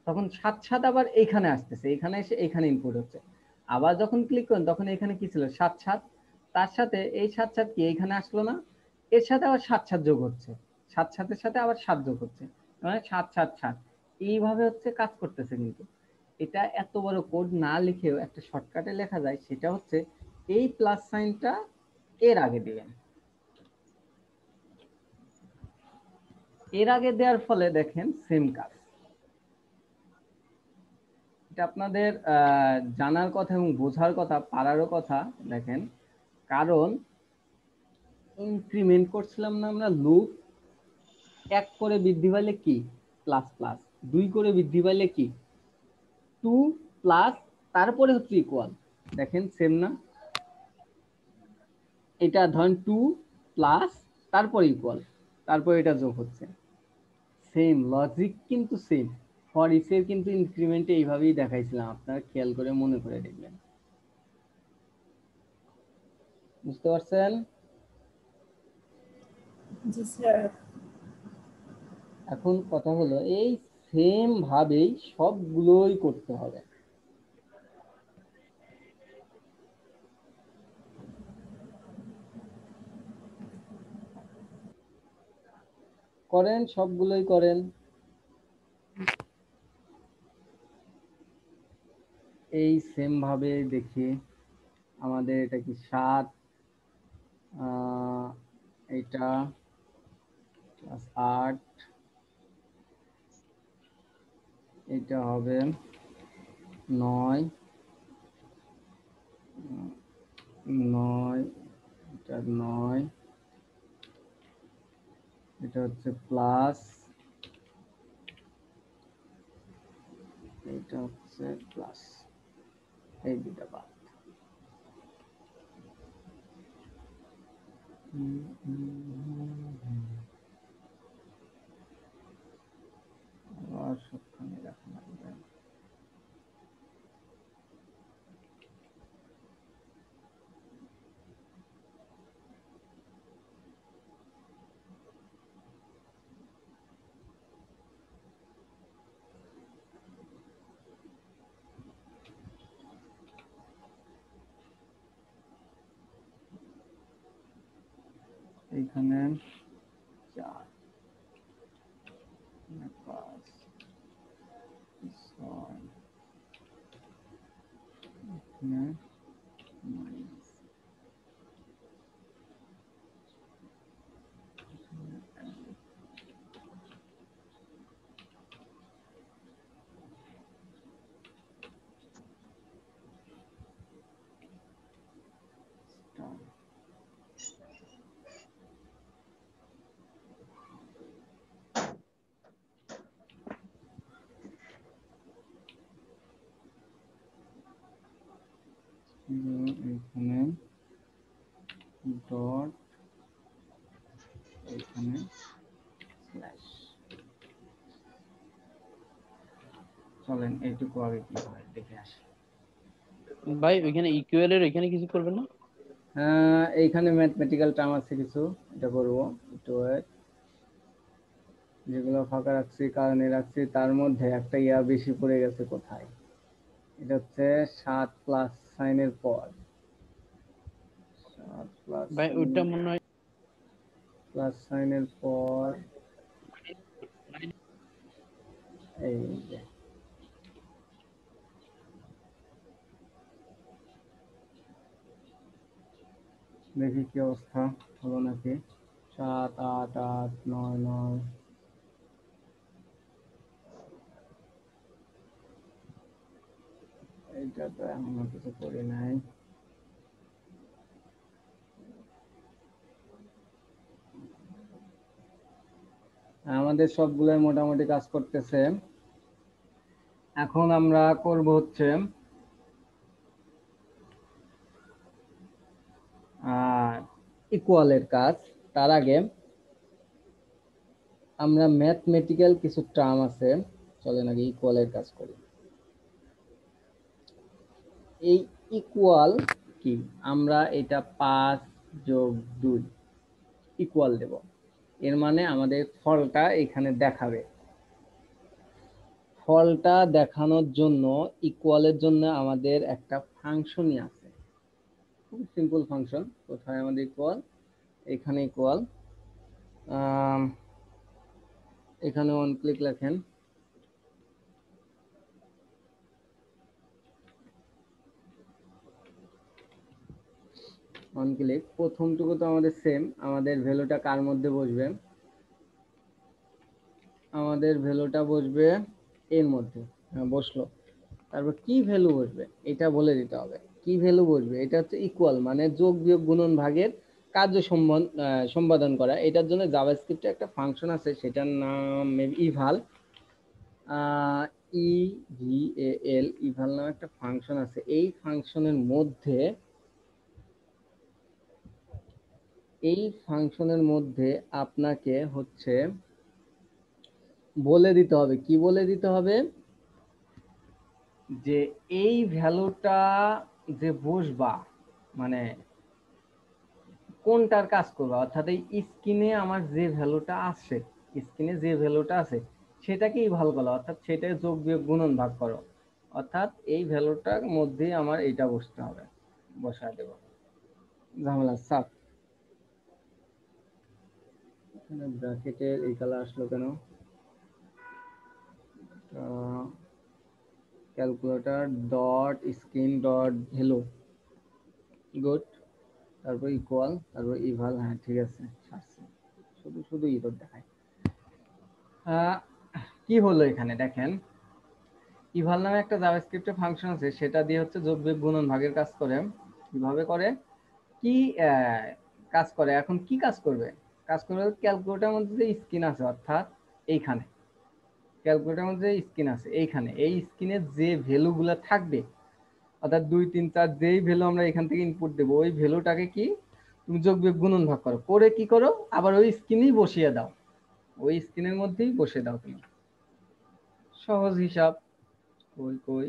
তখন 7 আবার এইখানে আসতেছে, এখানে এসে এখানে ইনপুট হচ্ছে। আবার যখন ক্লিক করেন তখন এখানে কি ছিল 7, তার সাথে এই 7 কি এইখানে আসলো না, এর সাথে আবার 7 যোগ হচ্ছে, 7 সাথে আবার 7 যোগ হচ্ছে, মানে 7 এইভাবে হচ্ছে কাজ করতেছে। কিন্তু এটা এত বড় কোড না লিখেও একটা শর্টকাটে লেখা যায়, সেটা হচ্ছে এই প্লাস সাইনটা এর আগে দিবেন। এর আগে দেওয়ার ফলে দেখেন সেম কাজ। এটা আপনাদের জানার কথা এবং বোঝার কথা, পারারও কথা। দেখেন, কারণ ইনক্রিমেন্ট করছিলাম না আমরা, লুপ 1 করে বৃদ্ধি পাইলে কি প্লাস প্লাস, 2 করে বৃদ্ধি পাইলে কি 2 প্লাস, তারপরে হচ্ছে ইকুয়াল। দেখেন সেম না, এটা ধরেন 2 প্লাস তারপর ইকুয়াল, তারপর এটা যোগ হচ্ছে। সেম লজিক কিন্তু সেম। ফর ইচ এর কিন্তু ইনক্রিমেন্ট এইভাবেই দেখাইছিলাম, আপনারা খেয়াল করে মনে করে দেখবেন। বুঝতে পারছেন? জি স্যার। এখন কথা হলো এই সেম ভাবেই সবগুলোই করতে হবে। করেন, সবগুলোই করেন। এই সেম ভাবে দেখি আমাদের এটা কি 7, এটা প্লাস 8, এটা হবে 9, 9, এটা 9, এটা হচ্ছে প্লাস, এটা হচ্ছে প্লাস, এই দুটা বাদ। আর সবখানে রাখা লাগবে। এইখানে 4, 5, 6, এখানে মাইনাস, এখানে ডট, এখানে স্ল্যাশ। চলেন এইটুকু আগে কি হয় দেখে আসি। ভাই ওইখানে ইকুয়াল এর ওইখানে কিছু করবেন না? এইখানে ম্যাথমেটিক্যাল টার্ম আছে কিছু, এটা করবো একটু wait। যেগুলো ফাঁকা রাখছি কারণে রাখছি, তার মধ্যে একটা ইয়া বেশি পড়ে গেছে কোথায়, এটা হচ্ছে 7 প্লাস সাইনের পর, 7 প্লাস ভাই ওইটা মনে হয় প্লাস সাইনের পর, এই যে দেখি কি অবস্থা হলো নাকি। 7, 8, 8, 9, 9, এইটা তো এখনো কিছু করি নাই। আমাদের সবগুলোই মোটামুটি কাজ করতেছে। এখন আমরা করব হচ্ছে ইকুয়ালের কাজ। তার আগে আমরা ম্যাথমেটিক্যাল কিছু টার্ম আছে, চলেন আগে ইকুয়ালের কাজ করি। এই ইকুয়াল কি, আমরা এটা 5 যোগ 2 ইকুয়াল দেব, এর মানে আমাদের ফলটা এখানে দেখাবে। ফলটা দেখানোর জন্য ইকুয়ালের জন্য আমাদের একটা ফাংশনই আছে, খুব সিম্পল ফাংশন। কোথায় আমাদের ইকুয়াল? এখানে ইকুয়াল, এখানে অন ক্লিক লেখেন, অন ক্লিক। প্রথমটুকু তো আমাদের সেম, আমাদের ভ্যালুটা কার মধ্যে বসবে? আমাদের ভ্যালুটা বসবে এর মধ্যে। হ্যাঁ, বসলো। তারপর কি ভ্যালু বসবে এটা বলে দিতে হবে। কি ভ্যালু বসবে? এটা হচ্ছে ইকুয়াল, মানে যোগ বিয়োগ গুণন ভাগের কার্য সম্পাদন করা। এটার জন্য জাভাস্ক্রিপ্টে একটা ফাংশন আছে, সেটার নাম ইভাল, ইভিএল, ইভাল নামে একটা ফাংশন আছে। এই ফাংশনের মধ্যে আপনাকে হচ্ছে বলে দিতে হবে, কি বলে দিতে হবে? যে এই ভ্যালুটা যে বসবা, মানে কোনটার কাজ করবা, অর্থাৎ এই স্ক্রিনে আমার যে ভ্যালুটা আছে, সেটাকেই ভালো করো, অর্থাৎ সেটাই যোগ বিয়োগ গুণন ভাগ করো, অর্থাৎ এই ভ্যালুটার মধ্যে আমার এইটা বসতে হবে, বসায় দেব। ঝামেলা সাফ। এখানে ব্র্যাকেটের এই কালার আসলো কেন? Calculator dot screen dot value, good. তারপর ইকুয়াল, তারপর ইভাল। হ্যাঁ ঠিক আছে, শুধু শুধু ইরর দেখায়। কি হলো এখানে দেখেন, ইভাল নামে একটা জাভাস্ক্রিপ্টে ফাংশন আছে, সেটা দিয়ে হচ্ছে যোগ বিয়োগ গুণন ভাগের কাজ করে। কিভাবে করে? কি কাজ করে? এখন কি কাজ করবে? কাজ করবে ক্যালকুলেটরের মধ্যে যে স্ক্রিন আছে, অর্থাৎ এইখানে ক্যালকুলেটরের মধ্যে যে স্ক্রিন আছে, এইখানে এই স্ক্রিনে যে ভ্যালুগুলো থাকবে, অর্থাৎ 2 3 4 যেই ভ্যালু আমরা এখান থেকে ইনপুট দেবো, ওই ভ্যালুটাকে কি তুমি যোগ বিয়োগ গুণন ভাগ করো, করে কি করো, আবার ওই স্ক্রিনেই বসিয়ে দাও, ওই স্ক্রিনের মধ্যেই বসে দাও তুমি। সহজ হিসাব। কই কই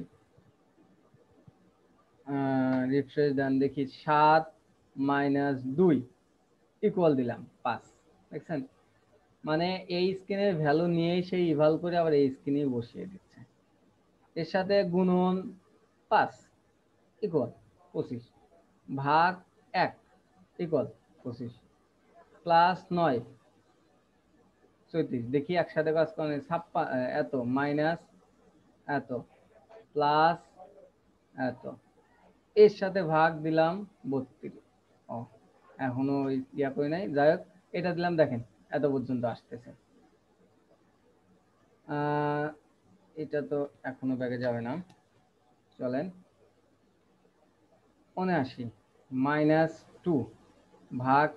রিফ্রেশ দেন দেখি, 7 - 2 ইকুয়াল দিলাম 5। দেখছেন? মানে এই স্ক্রিনের ভ্যালু নিয়েই সেই ইভাল করে আবার এই স্ক্রিনেই বসিয়ে দিচ্ছে। এর সাথে গুণন 5 ইকুয়াল 25, ভাগ 1 ইকুয়াল 25, প্লাস 9 34। দেখি একসাথে কাজ করে, এত মাইনাস এত প্লাস এত, এর সাথে ভাগ দিলাম 32। ও এখনো ইয়া করি নাই, যাই হোক এটা দিলাম, দেখেন এত পর্যন্ত আসতেছে। এটা তো এখনো ব্যাগে যাবে না, চলেন 79 - 2 ভাগ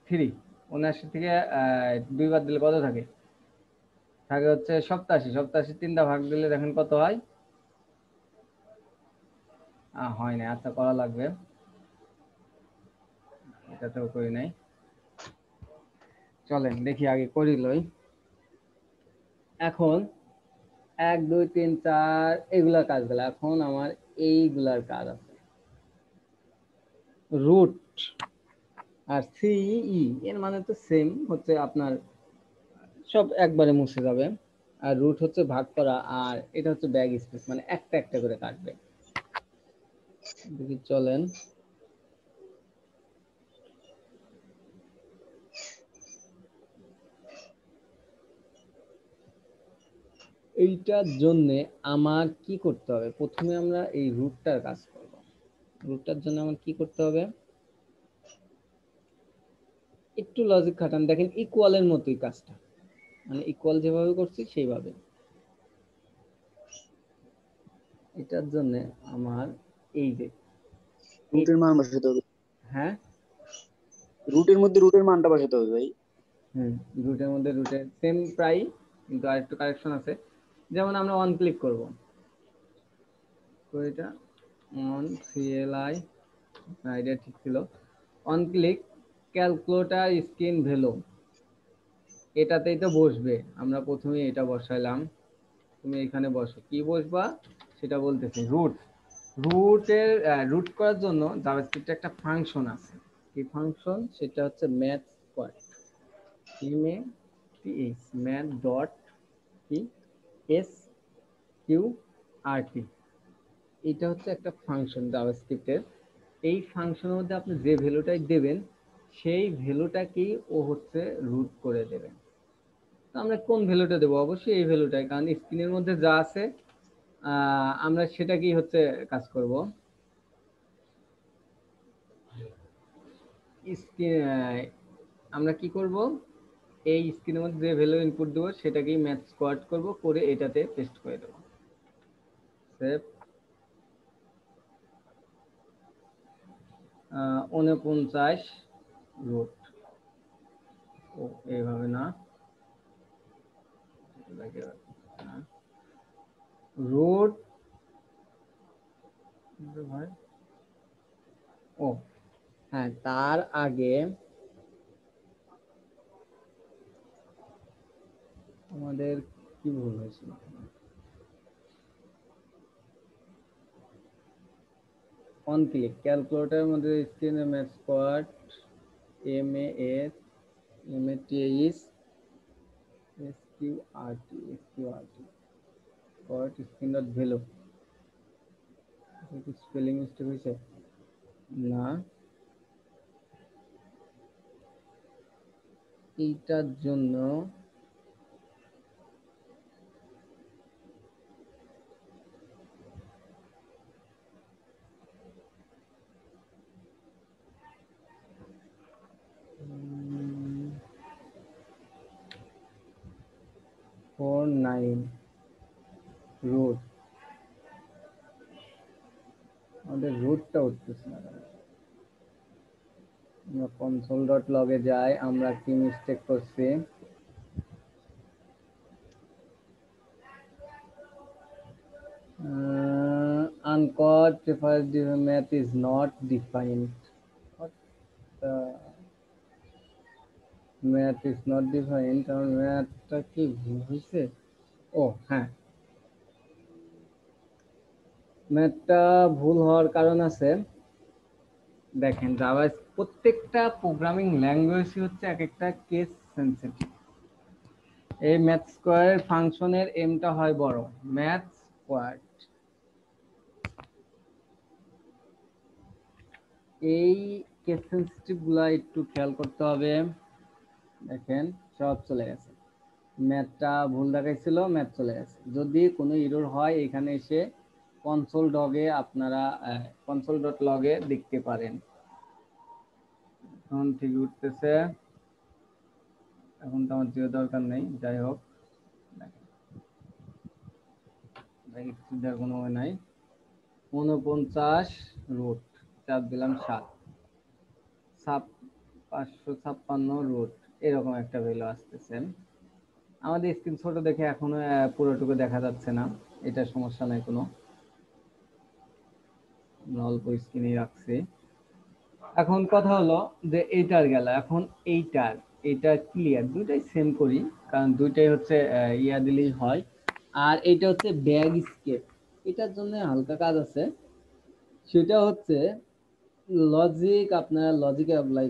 3। 79 থেকে 2 বার দিলে কত থাকে? থাকে হচ্ছে 87। 87 3টা ভাগ দিলে দেখেন কত হয়? হয় না, আচ্ছা করা লাগবে, এটাতেও করি নাই। চলেন দেখি আগে করি লই। এখন 1 2 3 4 এগুলার কাজ গেল, এখন আমার এইগুলার কাজ আছে। রুট আর সিই এর মানে তো সেম, হচ্ছে আপনার সব একবারে মুছে যাবে। আর রুট হচ্ছে ভাগ করা, আর এটা হচ্ছে ব্যাগ স্পেস, মানে একটা একটা করে কাটবে। দেখি চলেন, এইটার জন্য আমার কি করতে হবে? প্রথমে আমরা এই রুটটার কাজ করব। রুটটার জন্য আমার কি করতে হবে? একটু লজিক খাটান, দেখেন ইকুয়ালের মতোই কাজটা, মানে ইকুয়াল যেভাবে করছি সেইভাবে। এটার জন্য আমার এই যে রুটের মান বসাতে হবে। হ্যাঁ রুটের মধ্যে রুটের মানটা বসাতে হবে ভাই। রুটের মধ্যে রুটের সেম প্রায়, কিন্তু আরেকটু কারেকশন আছে। যেমন আমরা অন ক্লিক করব, তো এটা অন সিএলআই, আইডিয়া ঠিক ছিল। On click calculator screen value, এটাতেই তো বসবে। আমরা প্রথমে এটা বসাইলাম, তুমি এখানে বসো, কি বসবা সেটা বলতেছি। রুট করার জন্য জাভাস্ক্রিপ্টে একটা ফাংশন আছে। কি ফাংশন? সেটা হচ্ছে ম্যাথ স্কোয়ার, ম্যাথ ডট কি এস কিউ আর টি, এটা হচ্ছে একটা ফাংশন জাভাস্ক্রিপ্টের। এই ফাংশনের মধ্যে আপনি যে ভ্যালুটাই দেবেন সেই ভ্যালুটাকেই ও হচ্ছে রুট করে দেবেন। তো আমরা কোন ভ্যালুটা দেবো? অবশ্যই এই ভ্যালুটাই, কারণ স্ক্রিনের মধ্যে যা আছে আমরা সেটাকেই হচ্ছে কাজ করব। আমরা কি করব, এই স্ক্রিনের মধ্যে যে ভ্যালু ইনপুট দেবো সেটাকেই ম্যাথ স্কোয়াড করব, করে এটাতে পেস্ট করে দেবো। সেভ 49 রুট, ও এইভাবে না, রুট ভাই, ও হ্যাঁ, তার আগে আমাদের কি ভুল হয়েছিল? অন ক্লিক ক্যালকুলেটরের মধ্যে স্ক্রিনে math squad MAS SQRT squad screen dot value, spelling mistake হয়েছে না, এইটার জন্য ফোর নাইন রুট, আমাদের রুটটা উঠতেছে না। আমরা কনসোল ডট লগে যাই, আমরা কি মিস্টেক করছি? Uncaught refers to math is not defined. What the math is not defined? আমার ম্যাথটা কি ভুল হয়েছে? ও হ্যাঁ, ম্যাথটা ভুল হওয়ার কারণ আছে। দেখেন, জাভা প্রত্যেকটা প্রোগ্রামিং ল্যাঙ্গুয়েজই হচ্ছে এক একটা কেস সেনসিটিভ। এই ম্যাথ স্কোয়ার ফাংশনের এমটা হয় বড়, ম্যাথ স্কোয়ার। এই কেস সেনসিটিভ গুলা একটু খেয়াল করতে হবে। দেখেন সব চলে গেছে, ম্যাথটা ভুল দেখাইছিল, ম্যাথ চলে গেছে। যদি কোনো এরর হয় এখানে এসে কনসোল ডগে আপনারা কনসোল ডট লগে দেখতে পারেন। এখন ঠিক উঠতেছে, এখন তো আমার জিও দরকার নেই, যাই হোক কোনো নাই। 49 রুট, চাপ দিলাম 7, 556 রুট, এরকম একটা ভ্যালু আসতেছে। আমাদের স্ক্রিন ছোট দেখে এখনো পুরোটুকু দেখা যাচ্ছে না, এটা সমস্যা নাই কোনো, অল্প স্ক্রিনে রাখছি। এখন কথা হলো যে এইটার গেল, এখন এইটা ক্লিয়ার, দুইটাই সেম করি কারণ দুইটাই হচ্ছে ইয়া দিলেই হয়। আর এইটা হচ্ছে ব্যাগ স্কেপ, এটার জন্য হালকা কাজ আছে, সেটা হচ্ছে লজিক, আপনারা লজিক অ্যাপ্লাই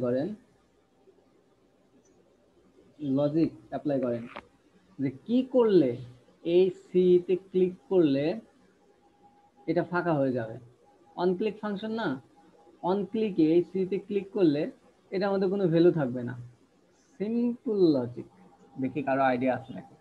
করেন যে কি করলে এই সিতে ক্লিক করলে এটা ফাঁকা হয়ে যাবে। অন ক্লিক ফাংশন না, অন ক্লিকে এই সিতে ক্লিক করলে এটা আমাদের কোনো ভ্যালু থাকবে না। সিম্পল লজিক, দেখি কারো আইডিয়া আছে নাকি?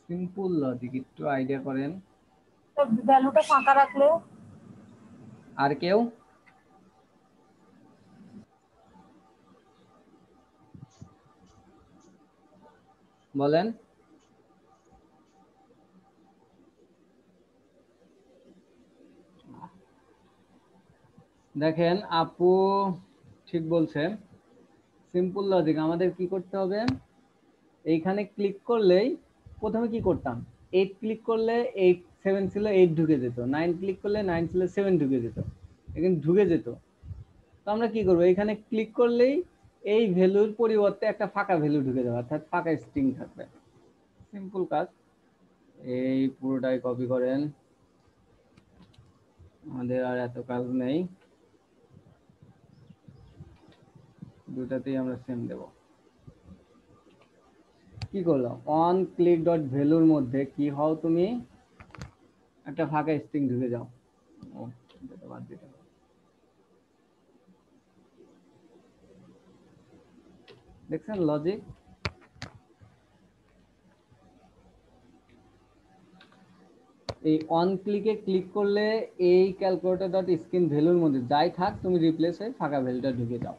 সিম্পল লজিক, একটু আইডিয়া করেন। ভ্যালুটা ফাঁকা রাখলে আর কেউ? বলেন। দেখেন আপু ঠিক বলছে, সিম্পল লজিক। আমাদের কি করতে হবে, এইখানে ক্লিক করলেই প্রথমে কি করতাম, 8 ক্লিক করলে 8 7 ছিল 8 ঢুকে যেত, 9 ক্লিক করলে 9 ছিল 7 ঢুকে যেত, এখানে ঢুকে যেত। তো আমরা কি করবো, এখানে ক্লিক করলেই এই ভ্যালুর পরিবর্তে একটা ফাঁকা ভ্যালু ঢুকে দেবে, অর্থাৎ ফাঁকা স্ট্রিং থাকবে। সিম্পল কাজ। এই পুরোটাই কপি করেন, আমাদের আর এত কাজ নেই, দুটাতেই আমরা সেম দেব। কি করলাম, অন ক্লিক ডট ভ্যালুর মধ্যে কি হও তুমি, একটা ফাঁকা স্ট্রিং ঢুকে যাও। ও এটা বাদ দিতে হবে। দেখছেন লজিক? এই অন ক্লিকে ক্লিক করলে এই ক্যালকুলেটর ডট স্ক্রিন ভ্যালুর মধ্যে যাই থাক তুমি রিপ্লেস হয়ে ফাঁকা ভ্যালুটা ঢুকে যাও।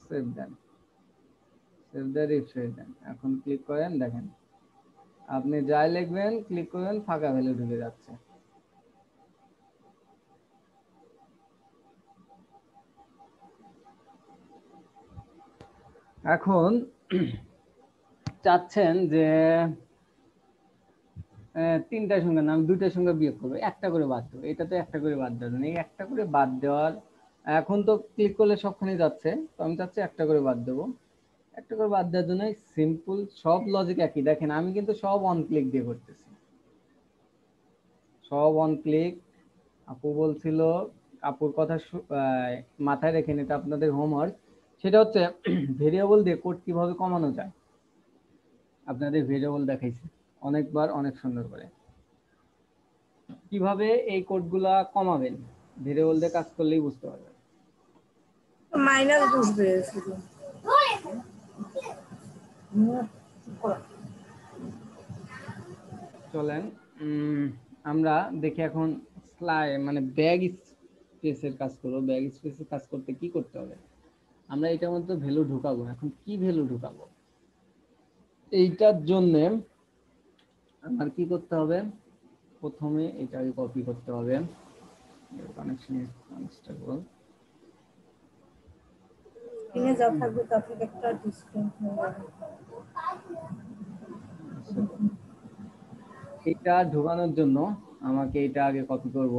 সেভ দেন, সেভ দিয়ে রিফ্রেশ দেন। এখন ক্লিক করেন, দেখেন আপনি যাই লিখবেন ক্লিক করবেন ফাঁকা ভ্যালু ঢুকে যাচ্ছে। এখন চাচ্ছেন যে তিনটা সংখ্যা নাম দুইটা সংখ্যা বিয়োগ করবে, একটা করে বাদ দেবো, এটা তো একটা করে বাদ দেওয়া, এই একটা করে বাদ দেওয়ার, এখন তো ক্লিক করলে সবখানে যাচ্ছে, তো আমি চাচ্ছি একটা করে বাদ দেবো। একটা করে বাদ দেওয়ার জন্য সিম্পল, সব লজিক একই। দেখেন আমি কিন্তু সব অন ক্লিক দিয়ে করতেছি, সব অন ক্লিক। আপু বলছিল, আপুর কথা মাথায় রেখে নিতে আপনাদের হোমওয়ার্ক, সেটা হচ্ছে ভেরিয়েবল দিয়ে কোড কিভাবে কমানো যায়। আপনাদের ভেরিয়েবল দেখাইছি অনেকবার, অনেক সুন্দর করে। কিভাবে এই কোডগুলা কমাবেন ভেরিয়েবল দিয়ে কাজ করলেই বুঝতে পারবেন। মাইনাস বুঝবে শুধু। চলেন আমরা দেখি এখন মানে ব্যাগ স্পেসের কাজ করবো। ব্যাগ স্পেসের কাজ করতে কি করতে হবে, আমরা এটার মধ্যে ভ্যালু ঢুকাবো। এখন কি ভ্যালু ঢুকাবো, এইটার জন্য আমার কি করতে হবে, প্রথমে এটাকে কপি করতে হবে, কানেকশন আনস্টেবল। স্ক্রিনে যা থাকবে তা থেকে একটা ডিসকাউন্ট হয়ে যাবে। এটা ঢোকানোর জন্য আমাকে এটা আগে কপি করব।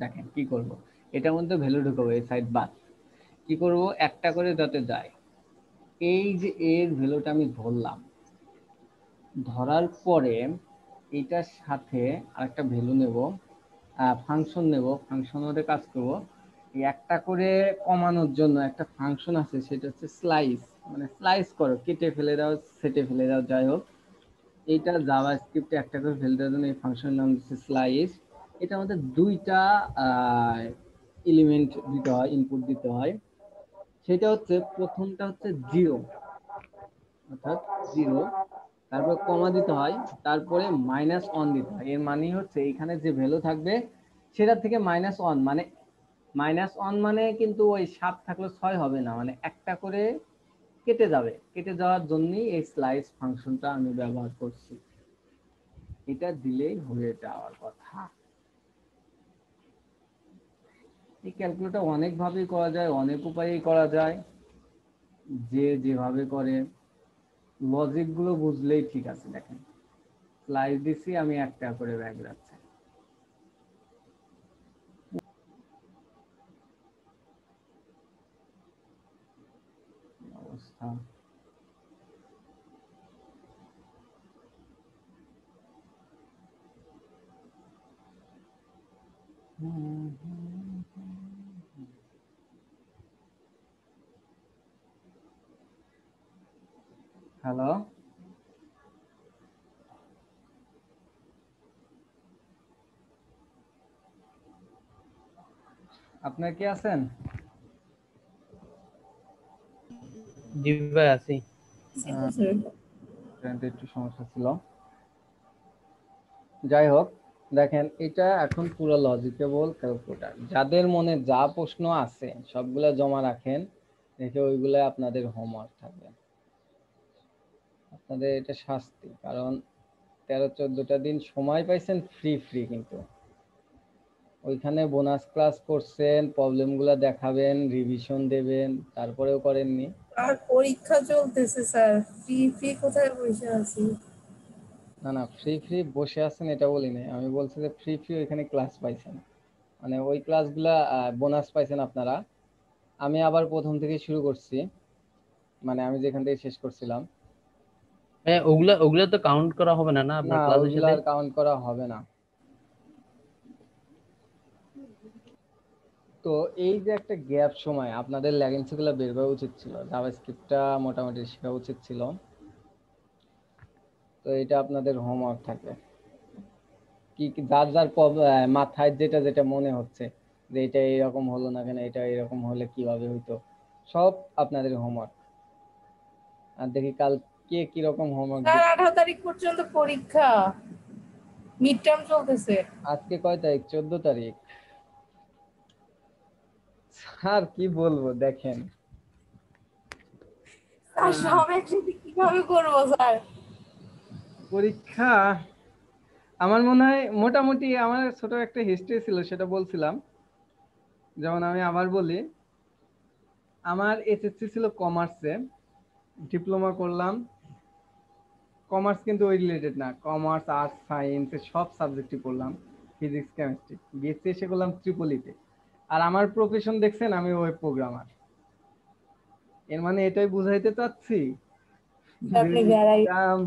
দেখেন কি করব, এটার মধ্যে ভ্যালু ঢুকাবো, এই সাইড বাদ। কি করব, একটা করে যাতে যায়, এই যে এর ভ্যালুটা আমি ধরলাম, ধরার পরে এটার সাথে আরেকটা ভ্যালু নেব, ফাংশন নেব, ফাংশনের কাজ করব। এই একটা করে কমানোর জন্য একটা ফাংশন আছে, সেটা হচ্ছে স্লাইস, মানে স্লাইস করো, কেটে ফেলে দাও, সেটে ফেলে দাও, যাই হোক। এইটা জাভাস্ক্রিপ্টে একটা করে ফেলে দেওয়ার জন্য এই ফাংশনের নাম হচ্ছে স্লাইস। এটা আমাদের দুইটা এলিমেন্ট দিতে হয়, ইনপুট দিতে হয়। সেটা হচ্ছে প্রথমটা হচ্ছে 0, অর্থাৎ 0, তারপর কমা দিতে হয়, তারপরে -1 দিতে হয়। এর মানে হচ্ছে এখানে যে ভ্যালু থাকবে সেটা থেকে -1, মানে -1 মানে কিন্তু ওই 7 থাকলে 6 হবে না, মানে একটা করে কেটে যাবে। কেটে যাওয়ার জন্যই এই স্লাইস ফাংশনটা আমি ব্যবহার করছি। এটা দিলেই হয়ে যাওয়ার কথা। এই ক্যালকুলেটর অনেক ভাবেই করা যায়, অনেক উপায়েই করা যায়, যে যেভাবে করে লজিক গুলো বুঝলেই ঠিক আছে। দেখেন স্লাইস দিছি, আমি একটা করে ব্যাগ যাচ্ছে। অবস্থা হ্যালো, আপনার কি আছেন? জি ভাই আছি। একটু সমস্যা ছিল, যাই হোক। দেখেন এটা এখন পুরো লজিকেবল ক্যালকুলেটর। যাদের মনে যা প্রশ্ন আছে সবগুলা জমা রাখেন, রেখে ওইগুলো আপনাদের হোমওয়ার্ক থাকবে। আপনাদের এটা শাস্তি, কারণ 13-14টা দিন সময় পাইছেন ফ্রি, কিন্তু ওইখানে বোনাস ক্লাস করছেন, প্রবলেমগুলো দেখাবেন, রিভিশন দেবেন, তারপরেও করেননি। আর পরীক্ষা চলতেছে স্যার, ফ্রি কোথায় বসে আছি। না ফ্রি বসে আছেন এটা বলি নাই, আমি বলছি যে ফ্রি ওইখানে ক্লাস পাইছেন। মানে ওই ক্লাসগুলা বোনাস পাইছেন আপনারা। আমি আবার প্রথম থেকে শুরু করছি, মানে আমি যেখান থেকে শেষ করছিলাম। ভাইয়া ওগুলা ওগুলা তো কাউন্ট করা হবে না না না, আপনার ক্লাসের ওইগুলা সাথে? আর কাউন্ট করা হবে না। তো এই যে একটা গ্যাপ সময়, আপনাদের লেগেন্সি গুলো বের করা উচিত ছিল, জাভাস্ক্রিপ্টটা মোটামুটি শেখা উচিত ছিল। তো এটা আপনাদের হোমওয়ার্ক থাকে, কি কি যার যার মাথায় যেটা যেটা মনে হচ্ছে যে এটা এরকম হলো না কেন, এটা এরকম হলে কিভাবে হইতো, সব আপনাদের হোমওয়ার্ক। আর দেখি কাল কে কিরকম হোমওয়ার্ক স্যার দিচ্ছে। 18 তারিখ পর্যন্ত পরীক্ষা, মিড টার্ম চলতেছে। আজকে কয় তারিখ? 14 তারিখ। স্যার কি বলবো দেখেন, স্যার সব একসাথে কিভাবে করবো স্যার? পরীক্ষা আমার মনে হয় মোটামুটি, আমার ছোট একটা হিস্ট্রি ছিল সেটা বলছিলাম। যেমন আমি আবার বলি, আমার এসএসসি ছিল কমার্সে, ডিপ্লোমা করলাম কমার্স, কিন্তু ওই রিলেটেড না, কমার্স আর্টস সায়েন্স সব সাবজেক্টই পড়লাম, ফিজিক্স কেমিস্ট্রি। বিএসসি এসে করলাম ত্রিপলিতে। আর আমার প্রফেশন দেখছেন, আমি ওয়েব প্রোগ্রামার। এর মানে এটাই বুঝাইতে চাচ্ছি যে আপনি যারাই exam,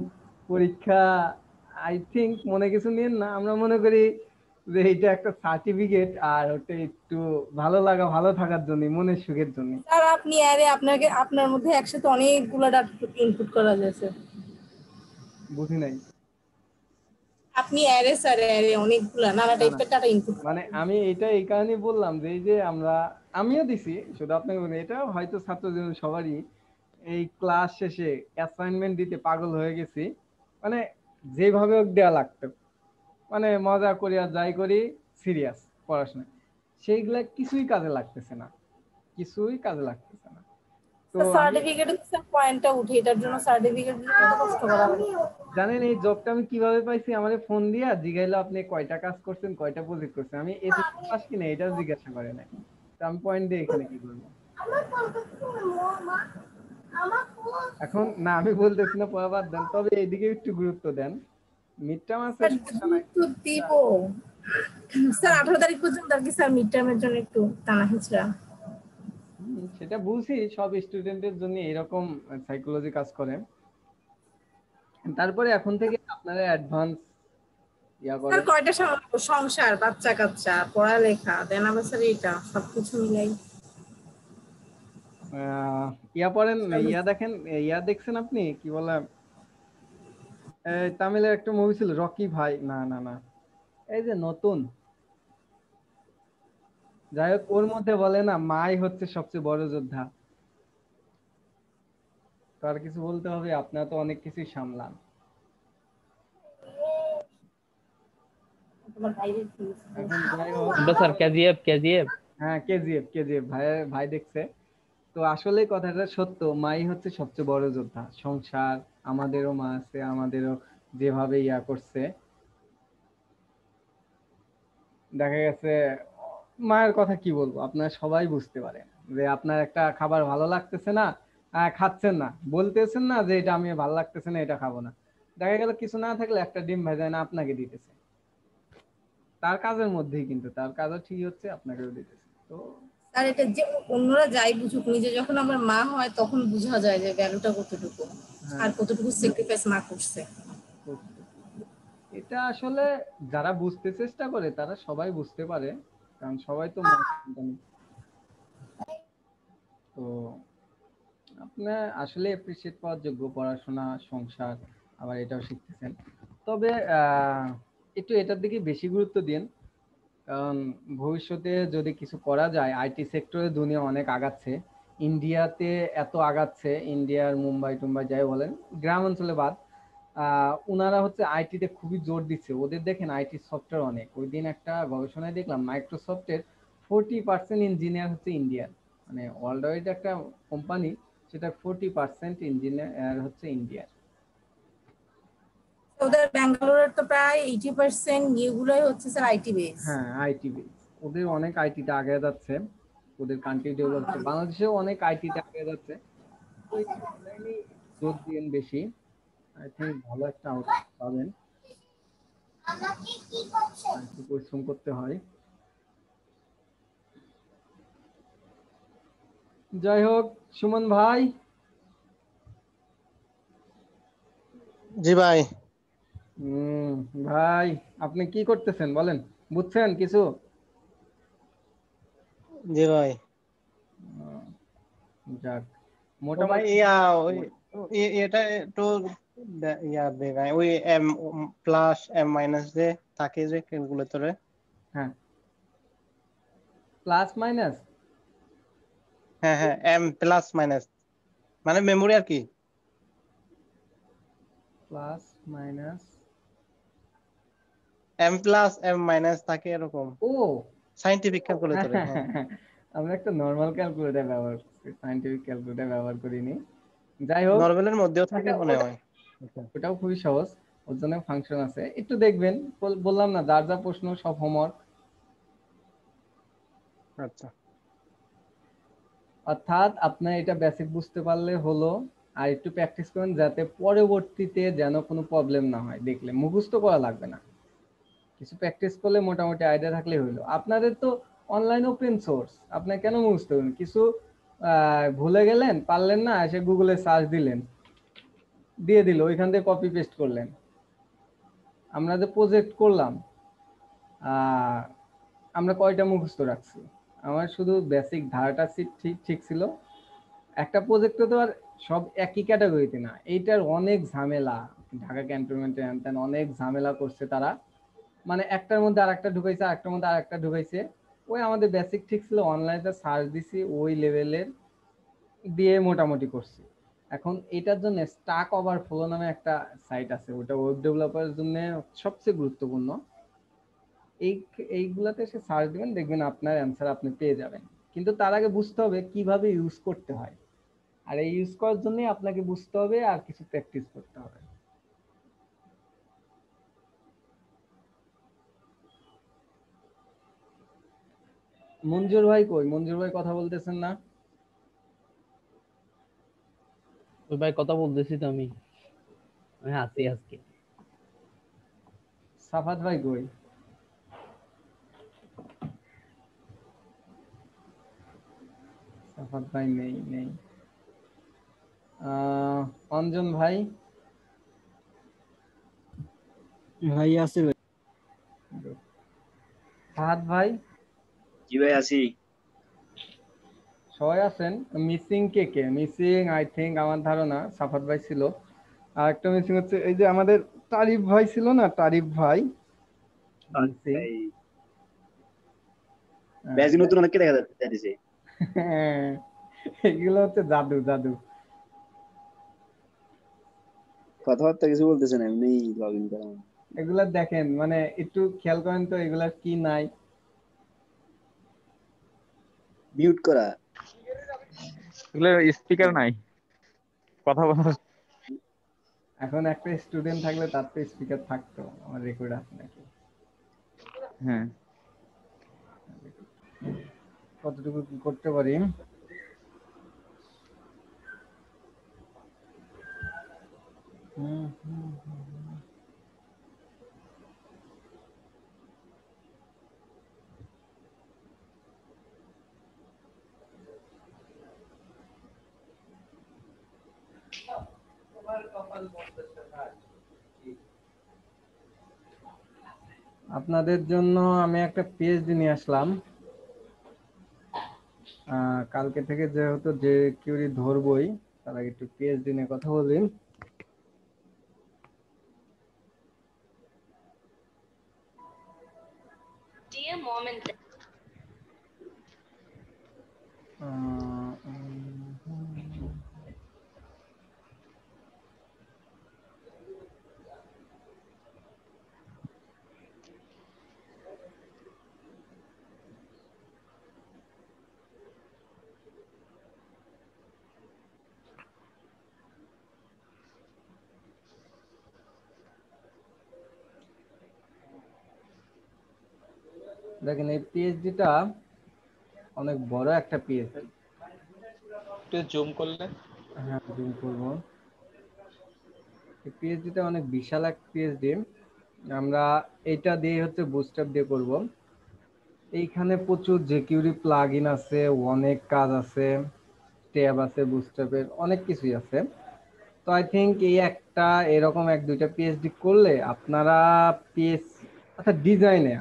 পরীক্ষা, আই থিংক মনে কিছু নিয়েন না, আমরা মনে করি যে এটা একটা সার্টিফিকেট, আর ওটা একটু ভালো লাগা, ভালো থাকার জন্য, মনের সুখের জন্য। স্যার আপনি আরে আপনাকে আপনার মধ্যে একসাথে অনেকগুলো ডাটা ইনপুট করা যাচ্ছে। বুঝি নাই। আপনি অ্যারে স্যার অ্যারে অনেকগুলা নানা না না, টাইপের ডাটা ইনপুট মানে করেন। আমি এটা এই কারণে বললাম যে এই যে আমিও দিছি, শুধু আপনাকে বলি, এটা হয়তো ছাত্র জীবন সবারই, এই ক্লাস শেষে অ্যাসাইনমেন্ট দিতে পাগল হয়ে গেছি। মানে যেভাবে হোক দেওয়া লাগতো, মানে মজা করি আর যাই করি, সিরিয়াস পড়াশোনা, সেইগুলা কিছুই কাজে লাগতেছে না, কিছুই কাজে লাগতেছে না। তো আমি, সার্টিফিকেটে স্যার পয়েন্টটা উঠে, এটার জন্য সার্টিফিকেটের জন্য এত কষ্ট করা লাগে। জানেন এই জবটা আমি কিভাবে পাইছি? আমারে ফোন দিয়া জিগাইলো আপনি কয়টা কাজ করছেন, কয়টা প্রজেক্ট করছেন। আমি এসএসসি পাস কিনা এটা জিজ্ঞাসা করে নাই। তো আমি পয়েন্ট দিয়ে এখানে কি করবো? এখন না, আমি বলতেছি না পড়া বাদ দেন, তবে এইদিকে একটু গুরুত্ব দেন। মিড টার্ম আছে, স্যার সমস্যা নাই। গুরুত্ব দিব স্যার। 18 তারিখ পর্যন্ত আর কি স্যার মিড টার্মের জন্য একটু টানা হেঁচড়া। সেটা বুঝি, সব স্টুডেন্টের জন্য এরকম সাইকোলজি কাজ করে। তারপরে এখন থেকে আপনারা অ্যাডভান্স ইয়া স্যার করেন। কয়টা সামলাবো? সংসার, বাচ্চা কাচ্চা, পড়ালেখা, দেন আবার স্যার এটা সবকিছু মিলাই। আহ, ইয়া পড়েন, ইয়া দেখেন, ইয়া দেখছেন আপনি, কি বলে, তামিলের একটা মুভি ছিল রকি ভাই, না না না, এই যে নতুন, যাই হোক, ওর মধ্যে বলে না মাই হচ্ছে সবচেয়ে বড় যোদ্ধা। তো আর কিছু বলতে হবে? আপনারা তো অনেক কিছুই সামলান। তোমার বাইরে এখন যাই হোক, আমরা স্যার কেজিএফ কেজিএফ। হ্যাঁ কেজিএফ, কেজিএফ ভাই, ভাই দেখছে। তো আসলে কথাটা সত্য, মাই হচ্ছে সবচেয়ে বড় যোদ্ধা। সংসার, আমাদেরও মা আছে, আমাদেরও যেভাবে ইয়া করছে, দেখা গেছে, মায়ের কথা কি বলবো, আপনারা সবাই বুঝতে পারেন যে আপনার একটা খাবার ভালো লাগতেছে না, খাচ্ছেন না, বলতেছেন না যে এটা আমি ভালো লাগতেছে না, এটা খাবো না, দেখা গেল কিছু না থাকলে একটা ডিম ভেজায় না আপনাকে দিতেছে, তার কাজের মধ্যেই, কিন্তু তার কাজও ঠিক হচ্ছে, আপনাকেও দিতেছে। তো স্যার এটা যে অন্যরা যাই বুঝুক, নিজে যখন আমার মা হয় তখন বোঝা যায় যে ভ্যালুটা কতটুকু হ্যাঁ, আর কতটুকু স্যাক্রিফাইস মা করছে। করছে। এটা আসলে যারা বুঝতে চেষ্টা করে তারা সবাই বুঝতে পারে, কারণ সবাই তো মায়ের সন্তান। তো আপনি আসলে এপ্রিসিয়েট পাওয়ার যোগ্য, পড়াশোনা, সংসার, আবার এটাও শিখতেছেন। তবে একটু এটার দিকে বেশি গুরুত্ব দিন, কারণ ভবিষ্যতে যদি কিছু করা যায়, আইটি সেক্টরে দুনিয়া অনেক আগাচ্ছে। ইন্ডিয়াতে এত আগাচ্ছে, ইন্ডিয়ার মুম্বাই টুম্বাই যাই বলেন, গ্রাম অঞ্চলে বাদ, ওনারা হচ্ছে আইটিতে খুবই জোর দিচ্ছে। ওদের দেখেন আইটি সফটওয়্যার অনেক, ওই দিন একটা গবেষণায় দেখলাম মাইক্রোসফটের 40% ইঞ্জিনিয়ার হচ্ছে ইন্ডিয়ান, মানে ওয়ার্ল্ড ওয়াইড একটা কোম্পানি, সেটা 40% ইঞ্জিনিয়ার হচ্ছে ইন্ডিয়ার। ওদের ব্যাঙ্গালোরের তো প্রায় 80% ইয়েগুলোই হচ্ছে স্যার আইটি বেস। হ্যাঁ, আইটি বেস, ওদের অনেক আইটিতে আগে যাচ্ছে, ওদের কান্ট্রি ডেভেলপ হচ্ছে, বাংলাদেশেও অনেক আইটিতে আগে যাচ্ছে। তো এই লাইনে জোর দিন বেশি, আই থিঙ্ক ভালো একটা আউটপুট পাবেন। আর একটু পরিশ্রম করতে হয়। যাই হোক, সুমন ভাই। জি ভাই। হুম, ভাই আপনি কি করতেছেন বলেন, বুঝছেন কিছু? জি ভাই। যাক, ও ভাই মোটামুটি। ওই এটা একটু ইয়া দে ভাই, ওই এম প্লাস এম মাইনাস যে থাকে যে ক্যালকুলেটরে। হ্যাঁ, প্লাস মাইনাস। হ্যাঁ হ্যাঁ, এম প্লাস মাইনাস মানে মেমোরি আর কি। Plus minus. M plus M minus থাকে এরকম ও সাইন্টিফিক হ্যাঁ, ক্যালকুলেটরে। হ্যাঁ আমরা একটা নর্মাল ক্যালকুলেটর ব্যবহার করছি, সাইন্টিফিক ক্যালকুলেটর ব্যবহার করিনি। যাই হোক, নরমালের মধ্যেও থাকে মনে হয়। আচ্ছা ওটাও খুবই সহজ। ওর জন্য ফাংশন আছে, একটু দেখবেন। বললাম না, যার যা প্রশ্ন সব হোমওয়ার্ক। আচ্ছা। অর্থাৎ আপনার এটা বেসিক বুঝতে পারলে হলো, আর একটু প্র্যাকটিস করেন যাতে পরবর্তীতে যেন কোনো প্রবলেম না হয়। দেখলে মুখস্থ করা লাগবে না, কিছু প্র্যাকটিস করলে মোটামুটি আইডিয়া থাকলে হইলো। আপনাদের তো অনলাইন ওপেন সোর্স, আপনি কেন মুখস্থ করবেন? কিছু ভুলে গেলেন, পারলেন না, এসে গুগলে সার্চ দিলেন, দিয়ে দিল, ওইখান থেকে কপি পেস্ট করলেন। আমরা যে প্রজেক্ট করলাম, আহ, আমরা কয়টা মুখস্থ রাখছি? আমার শুধু বেসিক ধারাটা ঠিক ঠিক ছিল। একটা প্রজেক্টে তো আর সব একই ক্যাটাগরিতে না, এইটার অনেক ঝামেলা। ঢাকা ক্যান্টনমেন্টে হ্যান অনেক ঝামেলা করছে তারা, মানে একটার মধ্যে আরেকটা ঢুকাইছে, আরেকটার মধ্যে আরেকটা ঢুকাইছে। ওই আমাদের বেসিক ঠিক ছিল, অনলাইনে সার্চ দিছি, ওই লেভেলের দিয়ে মোটামুটি করছি। এখন এটার জন্য স্টাক ওভারফ্লো নামে একটা সাইট আছে, ওটা ওয়েব ডেভেলপারের জন্য সবচেয়ে গুরুত্বপূর্ণ। এই এইগুলাতে এসে সার্চ দিবেন, দেখবেন আপনার অ্যান্সার আপনি পেয়ে যাবেন। কিন্তু তার আগে বুঝতে হবে কিভাবে ইউজ করতে হয়, আর এই ইউজ করার জন্যই আপনাকে বুঝতে হবে আর কিছু প্র্যাকটিস করতে হবে। মঞ্জুর ভাই কই? মঞ্জুর ভাই কথা বলতেছেন না? ওই ভাই কথা বলতেছি তো আমি আমি আছি আজকে। সাফাত ভাই কই? সাফাত ভাই নেই নেই। অঞ্জন ভাই? ভাই আছে ভাই। ফাহাদ ভাই? জি ভাই আছি। সবাই আছেন। Missing K K? Missing I think, আমার ধারণা সাফাত ভাই ছিল। আর একটা মিসিং হচ্ছে এই যে আমাদের তারিফ ভাই ছিল না, তারিফ ভাই মিসিং। ভাই ব্যাজ নতুন অনেককে দেখা যাচ্ছে। এগুলো হচ্ছে জাদু জাদু। কথাবার্তা কিছু বলতেছে না, এমনি লগ ইন করা। এগুলা দেখেন, মানে একটু খেয়াল করেন তো এগুলা কি নাই। মিউট করা। এগুলো স্পিকার নাই, কথা বলার। এখন একটা স্টুডেন্ট থাকলে তার তো স্পিকার থাকতো, আমার রেকর্ড আছে নাকি? হ্যাঁ, কতটুকু কি করতে পারি? হুম, হুম, হুম। আপনাদের জন্য আমি একটা পিএইচডি নিয়ে আসলাম। কালকে থেকে যেহেতু যে কিউরি ধরবই, তার আগে একটু পিএইচডি নিয়ে কথা বলি। দেখেন, এই পিএইচডিটা অনেক বড় একটা পিএইচডি। একটু জুম করলে। হ্যাঁ, জুম করবো। এই পিএইচডিটা অনেক বিশাল এক পিএইচডি। আমরা এটা দিয়ে হচ্ছে বুটস্ট্র্যাপ দিয়ে করব। এইখানে প্রচুর জেকিউরি প্লাগইন আছে, অনেক কাজ আছে। ট্যাব আছে, বুস্ট্র্যাপের অনেক কিছুই আছে। তো আই থিঙ্ক এই একটা এরকম এক দুইটা পিএইচডি করলে আপনারা অর্থাৎ ডিজাইনে,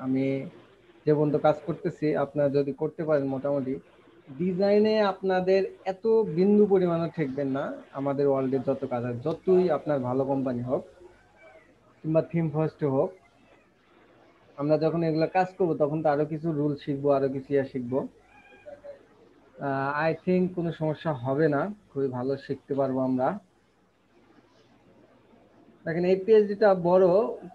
আমি যে পর্যন্ত কাজ করতেছি, আপনারা যদি করতে পারেন মোটামুটি ডিজাইনে আপনাদের এত বিন্দু পরিমাণও ঠেকবেন না। আমাদের ওয়ার্ল্ডের যত কাজ আছে, যতই আপনার ভালো কোম্পানি হোক কিংবা থিম ফার্স্ট হোক, আমরা যখন এগুলো কাজ করব তখন তো আরো কিছু রুল শিখবো, আরো কিছু শিখবো। আই থিঙ্ক কোনো সমস্যা হবে না, খুবই ভালো শিখতে পারবো আমরা। দেখেন এই পিএইচডিটা বড়,